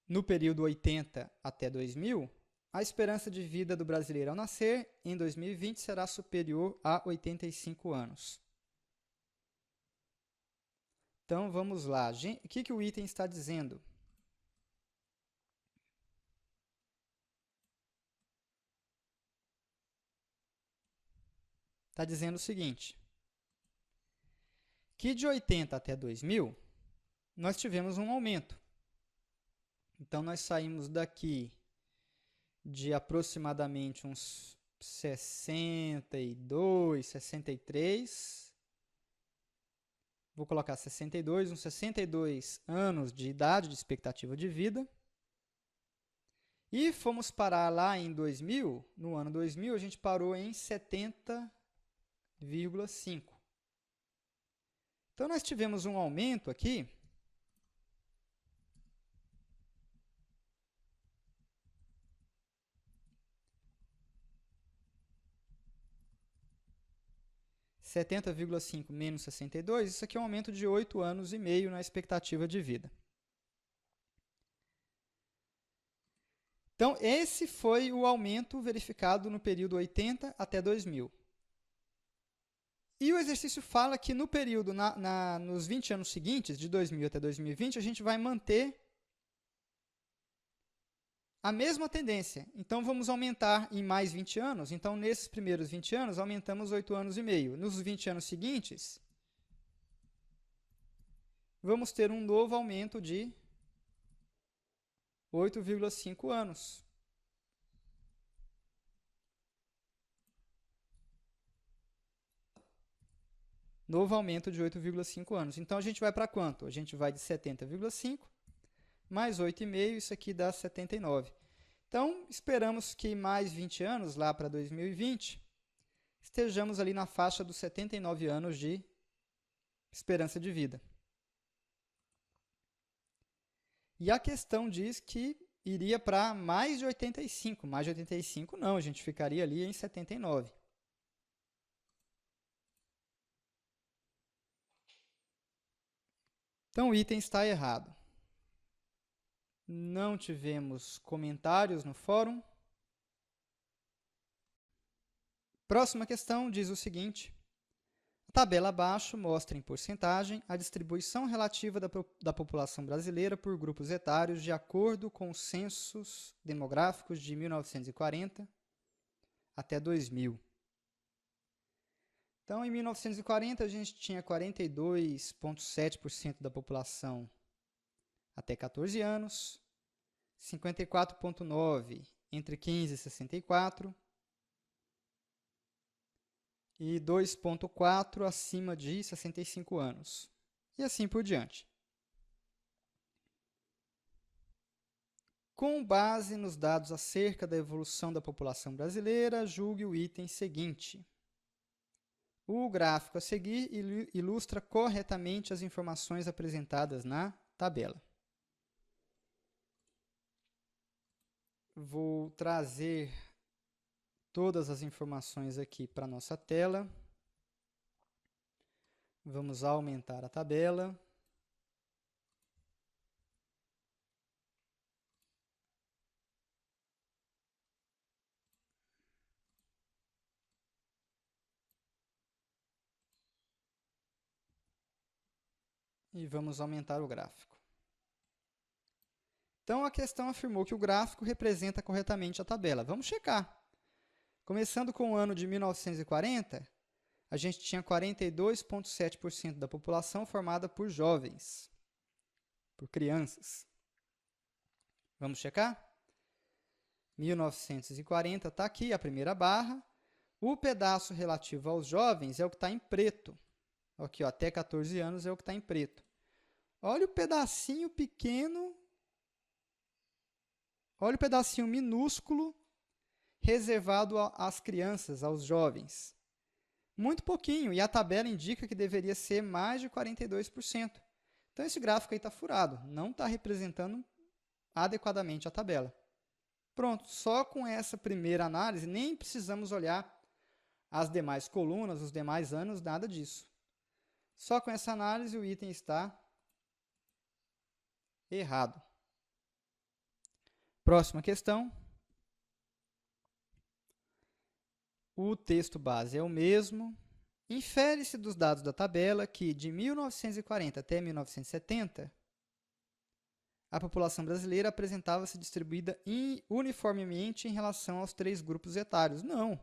no período 80 até 2000, a esperança de vida do brasileiro ao nascer em 2020 será superior a 85 anos. Então, vamos lá. O que o item está dizendo? Está dizendo o seguinte, que de 80 até 2000, nós tivemos um aumento. Então, nós saímos daqui de aproximadamente uns 62, 63, vou colocar 62, uns 62 anos de idade, de expectativa de vida. E fomos parar lá em 2000, no ano 2000, a gente parou em 70,5. Então, nós tivemos um aumento aqui 70,5 menos 62, isso aqui é um aumento de 8 anos e meio na expectativa de vida. Então, esse foi o aumento verificado no período 80 até 2000. E o exercício fala que no período, nos 20 anos seguintes, de 2000 até 2020, a gente vai manter a mesma tendência. Então, vamos aumentar em mais 20 anos. Então, nesses primeiros 20 anos, aumentamos 8 anos e meio. Nos 20 anos seguintes, vamos ter um novo aumento de 8,5 anos. Novo aumento de 8,5 anos. Então, a gente vai para quanto? A gente vai de 70,5 mais 8,5, isso aqui dá 79. Então, esperamos que mais 20 anos, lá para 2020, estejamos ali na faixa dos 79 anos de esperança de vida. E a questão diz que iria para mais de 85. Mais de 85 não, a gente ficaria ali em 79. Então, o item está errado. Não tivemos comentários no fórum. Próxima questão diz o seguinte: a tabela abaixo mostra em porcentagem a distribuição relativa da população brasileira por grupos etários de acordo com os censos demográficos de 1940 até 2000. Então, em 1940, a gente tinha 42,7% da população até 14 anos, 54,9% entre 15 e 64, e 2,4% acima de 65 anos, e assim por diante. Com base nos dados acerca da evolução da população brasileira, julgue o item seguinte. O gráfico a seguir ilustra corretamente as informações apresentadas na tabela. Vou trazer todas as informações aqui para a nossa tela. Vamos aumentar a tabela. E vamos aumentar o gráfico. Então, a questão afirmou que o gráfico representa corretamente a tabela. Vamos checar. Começando com o ano de 1940, a gente tinha 42,7% da população formada por jovens, por crianças. Vamos checar? 1940 está aqui, a primeira barra. O pedaço relativo aos jovens é o que está em preto. Aqui, ó, até 14 anos é o que está em preto. Olha o pedacinho pequeno, olha o pedacinho minúsculo reservado às crianças, aos jovens. Muito pouquinho, e a tabela indica que deveria ser mais de 42%. Então, esse gráfico aí está furado, não está representando adequadamente a tabela. Pronto, só com essa primeira análise, nem precisamos olhar as demais colunas, os demais anos, nada disso. Só com essa análise o item está errado. Próxima questão. O texto base é o mesmo. Infere-se dos dados da tabela que, de 1940 até 1970, a população brasileira apresentava-se distribuída uniformemente em relação aos 3 grupos etários. Não.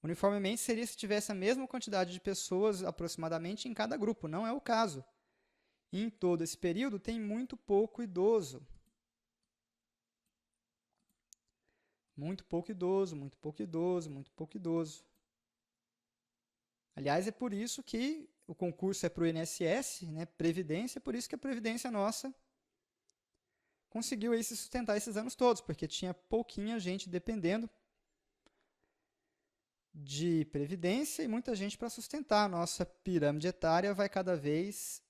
Uniformemente seria se tivesse a mesma quantidade de pessoas aproximadamente em cada grupo. Não é o caso. Em todo esse período, tem muito pouco idoso. Muito pouco idoso, muito pouco idoso, muito pouco idoso. Aliás, é por isso que o concurso é para o INSS, né, Previdência, é por isso que a Previdência nossa conseguiu aí se sustentar esses anos todos, porque tinha pouquinha gente dependendo de Previdência e muita gente para sustentar. A nossa pirâmide etária vai cada vez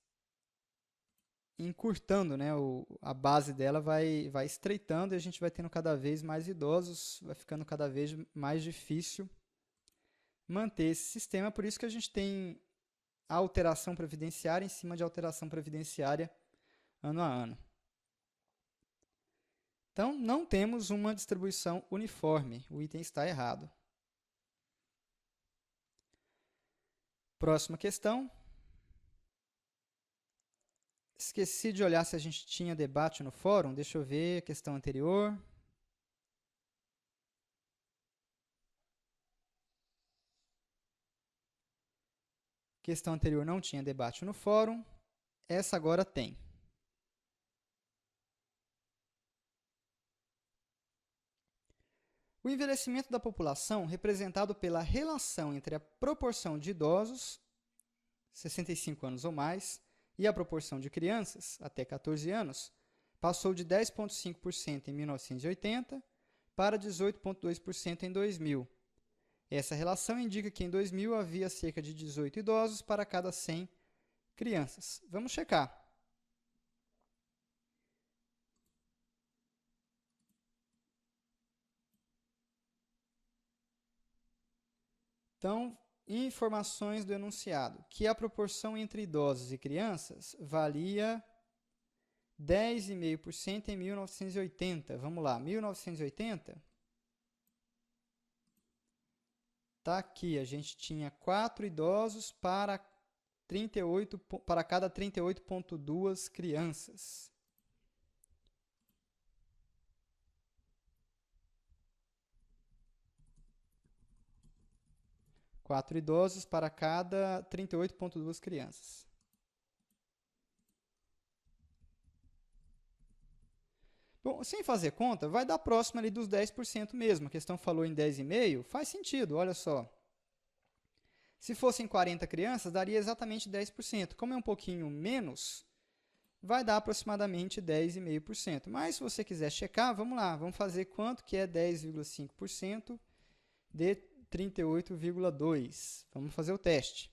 encurtando, né? A base dela vai estreitando e a gente vai tendo cada vez mais idosos, vai ficando cada vez mais difícil manter esse sistema, por isso que a gente tem a alteração previdenciária em cima de alteração previdenciária ano a ano. Então, não temos uma distribuição uniforme, o item está errado. Próxima questão. Esqueci de olhar se a gente tinha debate no fórum, deixa eu ver a questão anterior. Questão anterior não tinha debate no fórum, essa agora tem. O envelhecimento da população, representado pela relação entre a proporção de idosos, 65 anos ou mais, e a proporção de crianças, até 14 anos, passou de 10,5% em 1980 para 18,2% em 2000. Essa relação indica que em 2000 havia cerca de 18 idosos para cada 100 crianças. Vamos checar. Então, informações do enunciado, que a proporção entre idosos e crianças valia 10,5% em 1980. Vamos lá, 1980. Tá aqui, a gente tinha 4 idosos para cada 38,2 crianças. Quatro idosos para cada 38,2 crianças. Bom, sem fazer conta, vai dar próximo ali dos 10% mesmo. A questão falou em 10,5%, faz sentido, olha só. Se fossem 40 crianças, daria exatamente 10%. Como é um pouquinho menos, vai dar aproximadamente 10,5%. Mas se você quiser checar, vamos lá, vamos fazer quanto que é 10,5% de 38,2%. Vamos fazer o teste.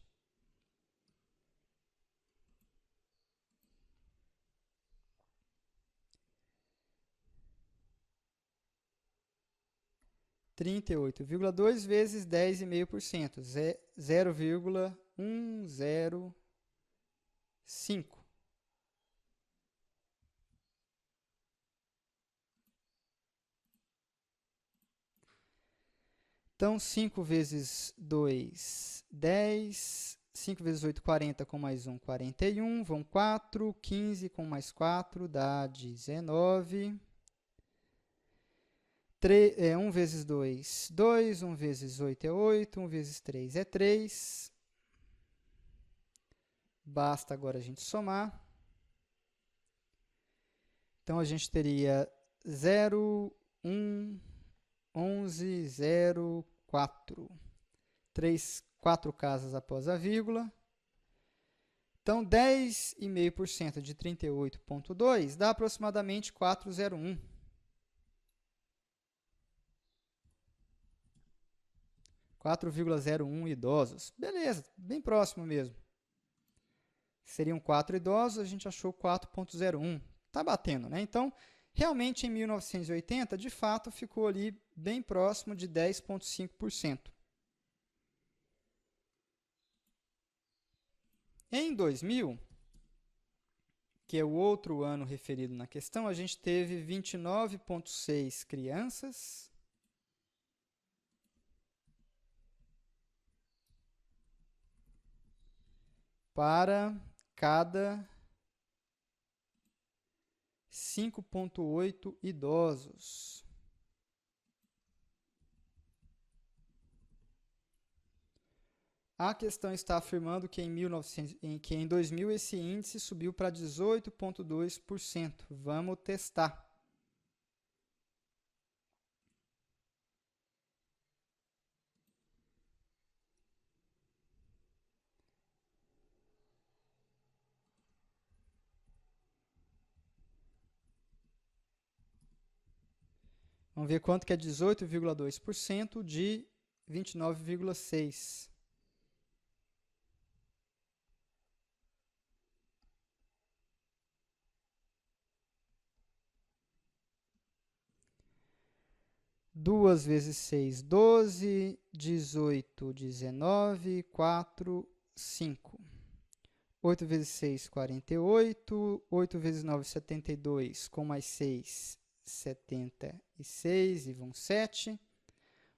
Trinta e 38,2 vezes 10,5%, 0,105. Então, 5 vezes 2, 10. 5 vezes 8, 40, com mais 1, 41. Vão 4. 15 com mais 4 dá 19. 1 vezes 2, 2. 1 vezes 8 é 8. 1 vezes 3 é 3. Basta agora a gente somar. Então, a gente teria 0, 1, 11, 0, 4. 4 casas após a vírgula. Então, 10,5% de 38,2 dá aproximadamente 401. 4,01 idosos. Beleza, bem próximo mesmo. Seriam 4 idosos, a gente achou 4,01. Está batendo, né? Então, realmente, em 1980, de fato, ficou ali bem próximo de 10,5%. Em 2000, que é o outro ano referido na questão, a gente teve 29,6 crianças para cada 5,8 idosos. A questão está afirmando que em 2000 esse índice subiu para 18,2%. Vamos testar. Vamos ver quanto que é 18,2% de 29,6%. 2 vezes 6, 12, 18, 19, 4, 5. 8 vezes 6, 48. 8 vezes 9, 72. Com mais 6, 76. E vão 7.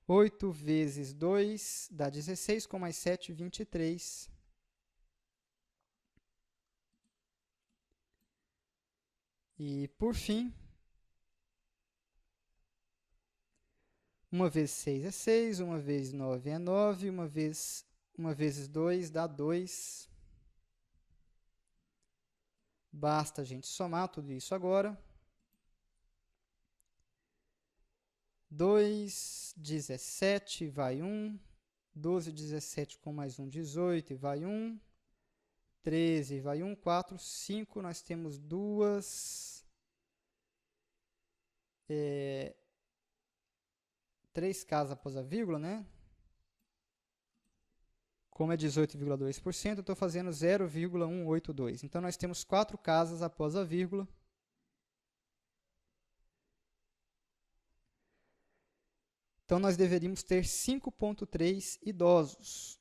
8 vezes 2 dá 16. Com mais 7, 23. E, por fim, 1 vezes 6 é 6. 1 vezes 9 é 9. 1 vezes 2 dá 2. Basta a gente somar tudo isso agora. 2, 17 vai 1. 12, 17 com mais 1, 18 e vai 1. 13 vai 1, 4, 5. Nós temos três casas após a vírgula, né? Como é 18,2%, eu estou fazendo 0,182. Então, nós temos 4 casas após a vírgula. Então, nós deveríamos ter 5,3 idosos.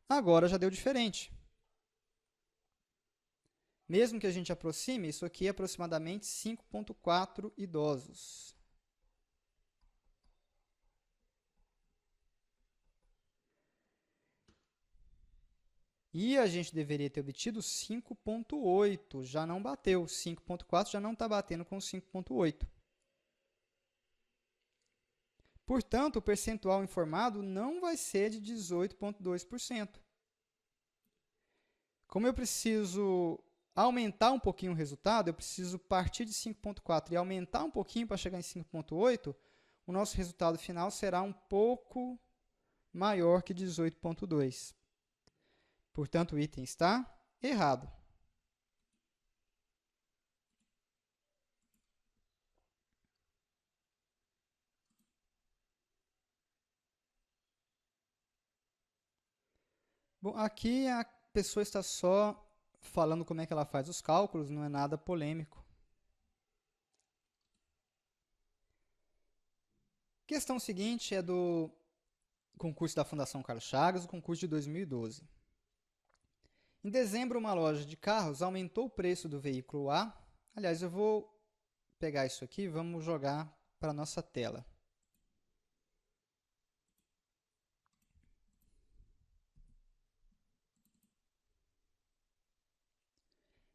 Agora já deu diferente. Mesmo que a gente aproxime, isso aqui é aproximadamente 5,4 idosos. E a gente deveria ter obtido 5,8, já não bateu. 5,4 já não está batendo com 5,8. Portanto, o percentual informado não vai ser de 18,2%. Como eu preciso aumentar um pouquinho o resultado, eu preciso partir de 5,4 e aumentar um pouquinho para chegar em 5,8, o nosso resultado final será um pouco maior que 18,2. Portanto, o item está errado. Bom, aqui a pessoa está só falando como é que ela faz os cálculos, não é nada polêmico. Questão seguinte é do concurso da Fundação Carlos Chagas, o concurso de 2012. Em dezembro, uma loja de carros aumentou o preço do veículo A. Aliás, eu vou pegar isso aqui e vamos jogar para a nossa tela.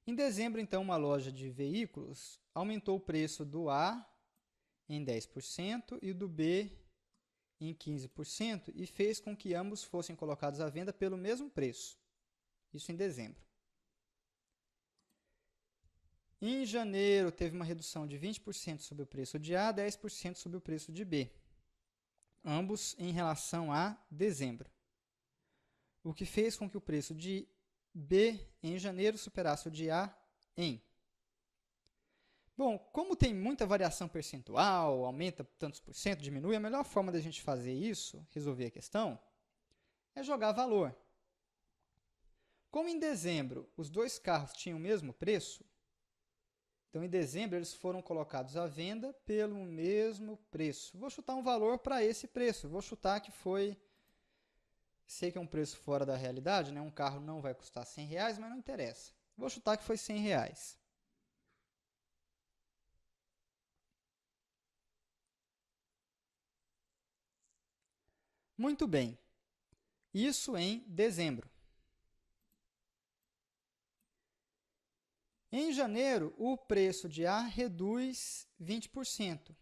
Em dezembro, então, uma loja de veículos aumentou o preço do A em 10% e do B em 15% e fez com que ambos fossem colocados à venda pelo mesmo preço. Isso em dezembro. Em janeiro, teve uma redução de 20% sobre o preço de A, 10% sobre o preço de B, ambos em relação a dezembro, o que fez com que o preço de B em janeiro superasse o de A em. Bom, como tem muita variação percentual, aumenta tantos por cento, diminui, a melhor forma da gente fazer isso, resolver a questão, é jogar valor. Como em dezembro os dois carros tinham o mesmo preço, então em dezembro eles foram colocados à venda pelo mesmo preço. Vou chutar um valor para esse preço. Vou chutar que foi, sei que é um preço fora da realidade, né? Um carro não vai custar R$100, mas não interessa. Vou chutar que foi R$100. Muito bem. Isso em dezembro. Em janeiro, o preço de A reduz 20%.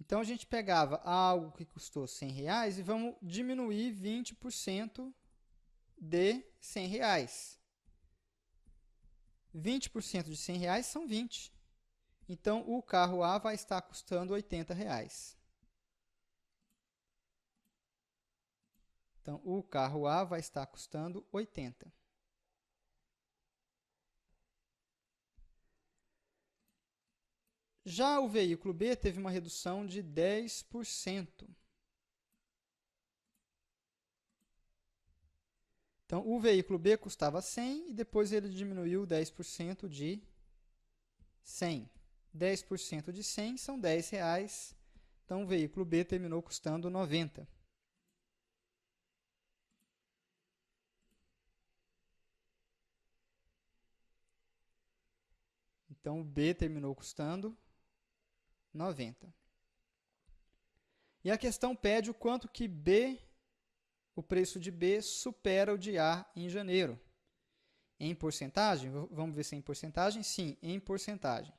Então, a gente pegava algo que custou R$100 e vamos diminuir 20% de R$100. 20% de R$100 são 20. Então, o carro A vai estar custando R$80. Então, o carro A vai estar custando 80. Já o veículo B teve uma redução de 10%. Então, o veículo B custava 100 e depois ele diminuiu 10% de 100. 10% de 100 são R$10. Então, o veículo B terminou custando 90. Então, o B terminou custando 90. E a questão pede o quanto que o preço de B supera o de A em janeiro. Em porcentagem? Vamos ver se é em porcentagem? Sim, em porcentagem.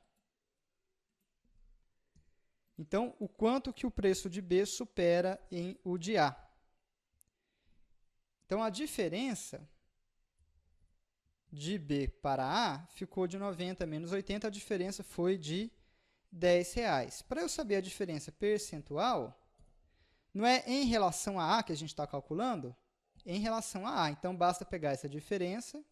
Então, o quanto que o preço de B supera o de A. Então, a diferença de B para A ficou de 90 menos 80, a diferença foi de R$10. Para eu saber a diferença percentual, não é em relação a A que a gente está calculando? Em relação a A. Então, basta pegar essa diferença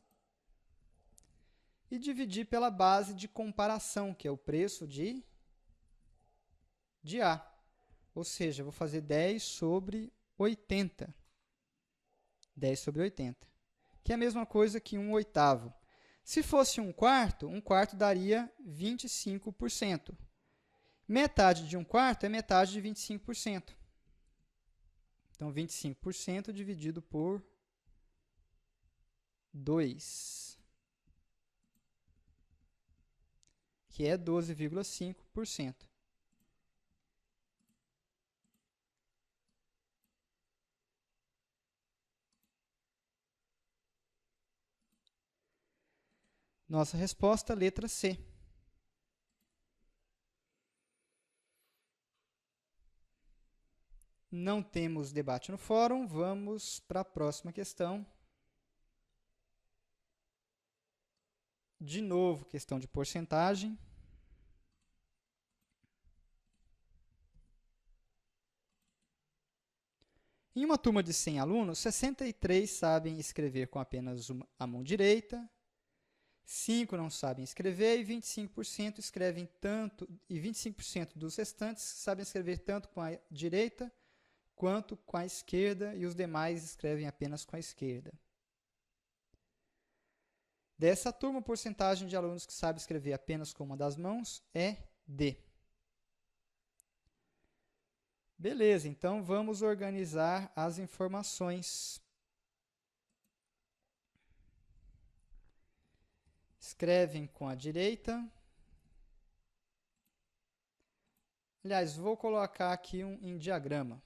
e dividir pela base de comparação, que é o preço de A. Ou seja, vou fazer 10 sobre 80. 10 sobre 80. Que é a mesma coisa que 1/8. Se fosse um quarto daria 25%. Metade de um quarto é metade de 25%. Então, 25% dividido por 2, que é 12,5%. Nossa resposta, letra C. Não temos debate no fórum, vamos para a próxima questão. De novo, questão de porcentagem. Em uma turma de 100 alunos, 63 sabem escrever com apenas a mão direita, 5 não sabem escrever e 25% escrevem tanto, e 25% dos restantes sabem escrever tanto com a direita quanto com a esquerda, e os demais escrevem apenas com a esquerda. Dessa turma, a porcentagem de alunos que sabem escrever apenas com uma das mãos é D. Beleza, então vamos organizar as informações. Escrevem com a direita. Aliás, vou colocar aqui em diagrama.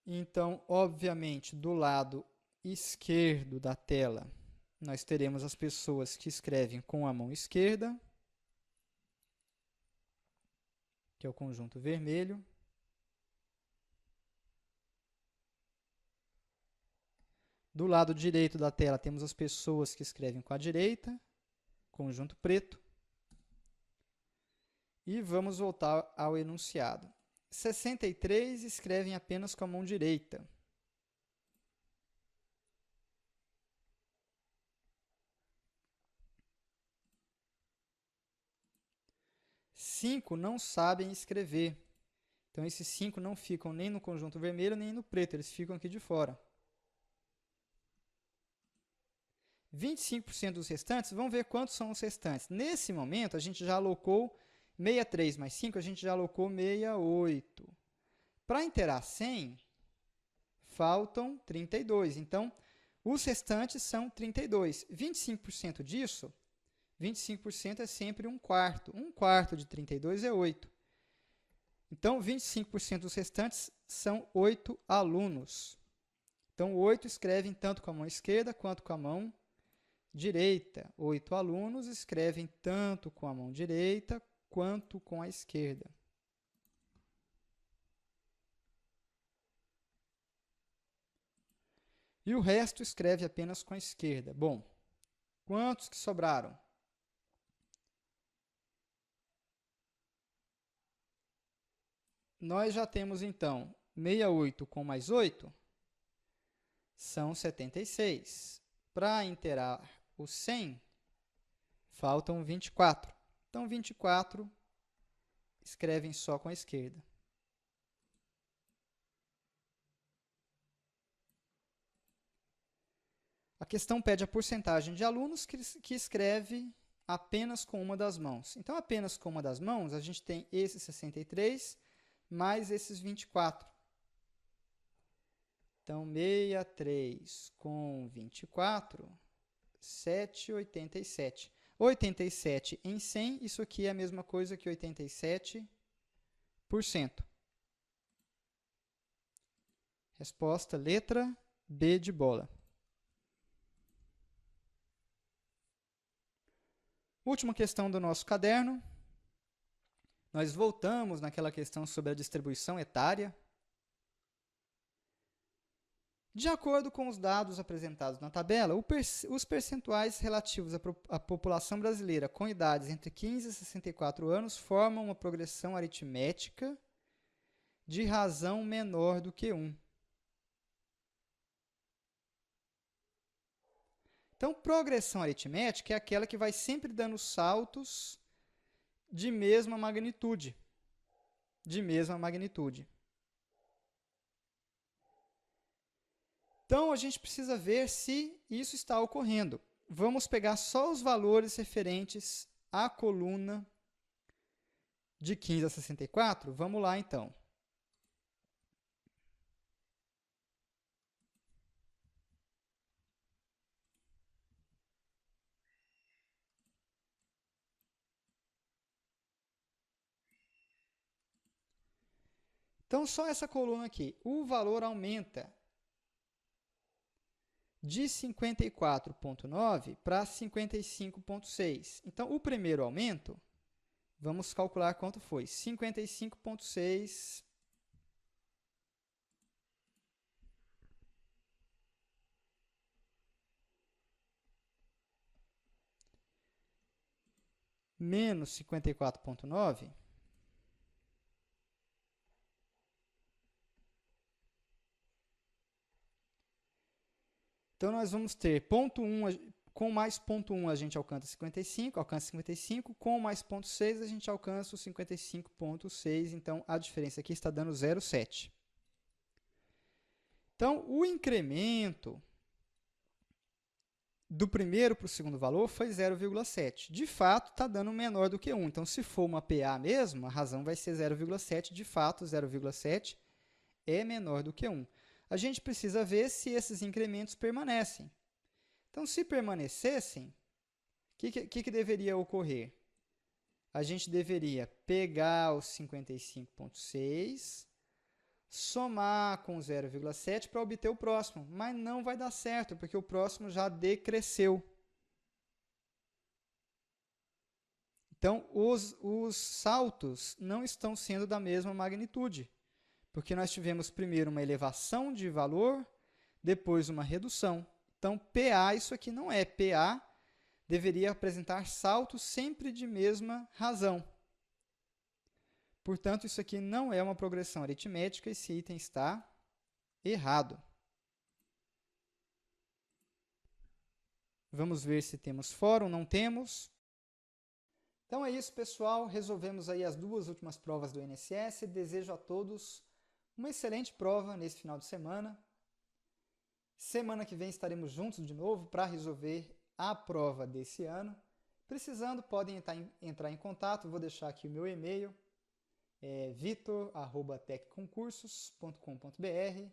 Então, obviamente, do lado esquerdo da tela, nós teremos as pessoas que escrevem com a mão esquerda, que é o conjunto vermelho. Do lado direito da tela, temos as pessoas que escrevem com a direita, conjunto preto. E vamos voltar ao enunciado. 63 escrevem apenas com a mão direita. Cinco não sabem escrever. Então, esses 5 não ficam nem no conjunto vermelho, nem no preto. Eles ficam aqui de fora. 25% dos restantes, vamos ver quantos são os restantes. Nesse momento, a gente já alocou 63 mais 5, a gente já alocou 68. Para inteirar 100, faltam 32. Então, os restantes são 32. 25% disso, 25% é sempre um quarto. Um quarto de 32 é 8. Então, 25% dos restantes são 8 alunos. Então, 8 escrevem tanto com a mão esquerda quanto com a mão direita. 8 alunos escrevem tanto com a mão direita quanto com a esquerda. E o resto escreve apenas com a esquerda. Bom, quantos que sobraram? Nós já temos, então, 68 com mais 8 são 76. Para inteirar o 100, faltam 24. Então, 24 escrevem só com a esquerda. questão pede a porcentagem de alunos que escreve apenas com uma das mãos. Então, apenas com uma das mãos, a gente tem esses 63 mais esses 24. Então, 63 com 24, 7,87. 87 em 100, isso aqui é a mesma coisa que 87%. Resposta, letra B de bola. Última questão do nosso caderno. Nós voltamos naquela questão sobre a distribuição etária. De acordo com os dados apresentados na tabela, os percentuais relativos à população brasileira com idades entre 15 e 64 anos formam uma progressão aritmética de razão menor do que 1. Então, progressão aritmética é aquela que vai sempre dando saltos de mesma magnitude. Então, a gente precisa ver se isso está ocorrendo. Vamos pegar só os valores referentes à coluna de 15 a 64? Vamos lá, então. Então, só essa coluna aqui. O valor aumenta de 54,9 para 55,6. Então, o primeiro aumento, vamos calcular quanto foi. 55,6 menos 54,9. Então, nós vamos ter ponto 1, com mais ponto 1 a gente alcança 55, com mais ponto 6 a gente alcança o 55,6, então a diferença aqui está dando 0,7. Então, o incremento do primeiro para o segundo valor foi 0,7. De fato, está dando menor do que 1. Então, se for uma PA mesmo, a razão vai ser 0,7. De fato, 0,7 é menor do que 1. A gente precisa ver se esses incrementos permanecem. Então, se permanecessem, o que deveria ocorrer? A gente deveria pegar os 55,6, somar com 0,7 para obter o próximo, mas não vai dar certo, porque o próximo já decresceu. Então, os saltos não estão sendo da mesma magnitude, porque nós tivemos primeiro uma elevação de valor, depois uma redução. Então, PA, isso aqui não é. PA deveria apresentar saltos sempre de mesma razão. Portanto, isso aqui não é uma progressão aritmética, esse item está errado. Vamos ver se temos fórum, não temos. Então é isso, pessoal. Resolvemos aí as duas últimas provas do INSS. Desejo a todos uma excelente prova nesse final de semana. Semana que vem estaremos juntos de novo para resolver a prova desse ano. Precisando, podem entrar em contato. Vou deixar aqui o meu e-mail. vitor@tecconcursos.com.br.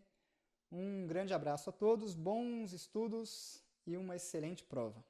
Um grande abraço a todos, bons estudos e uma excelente prova.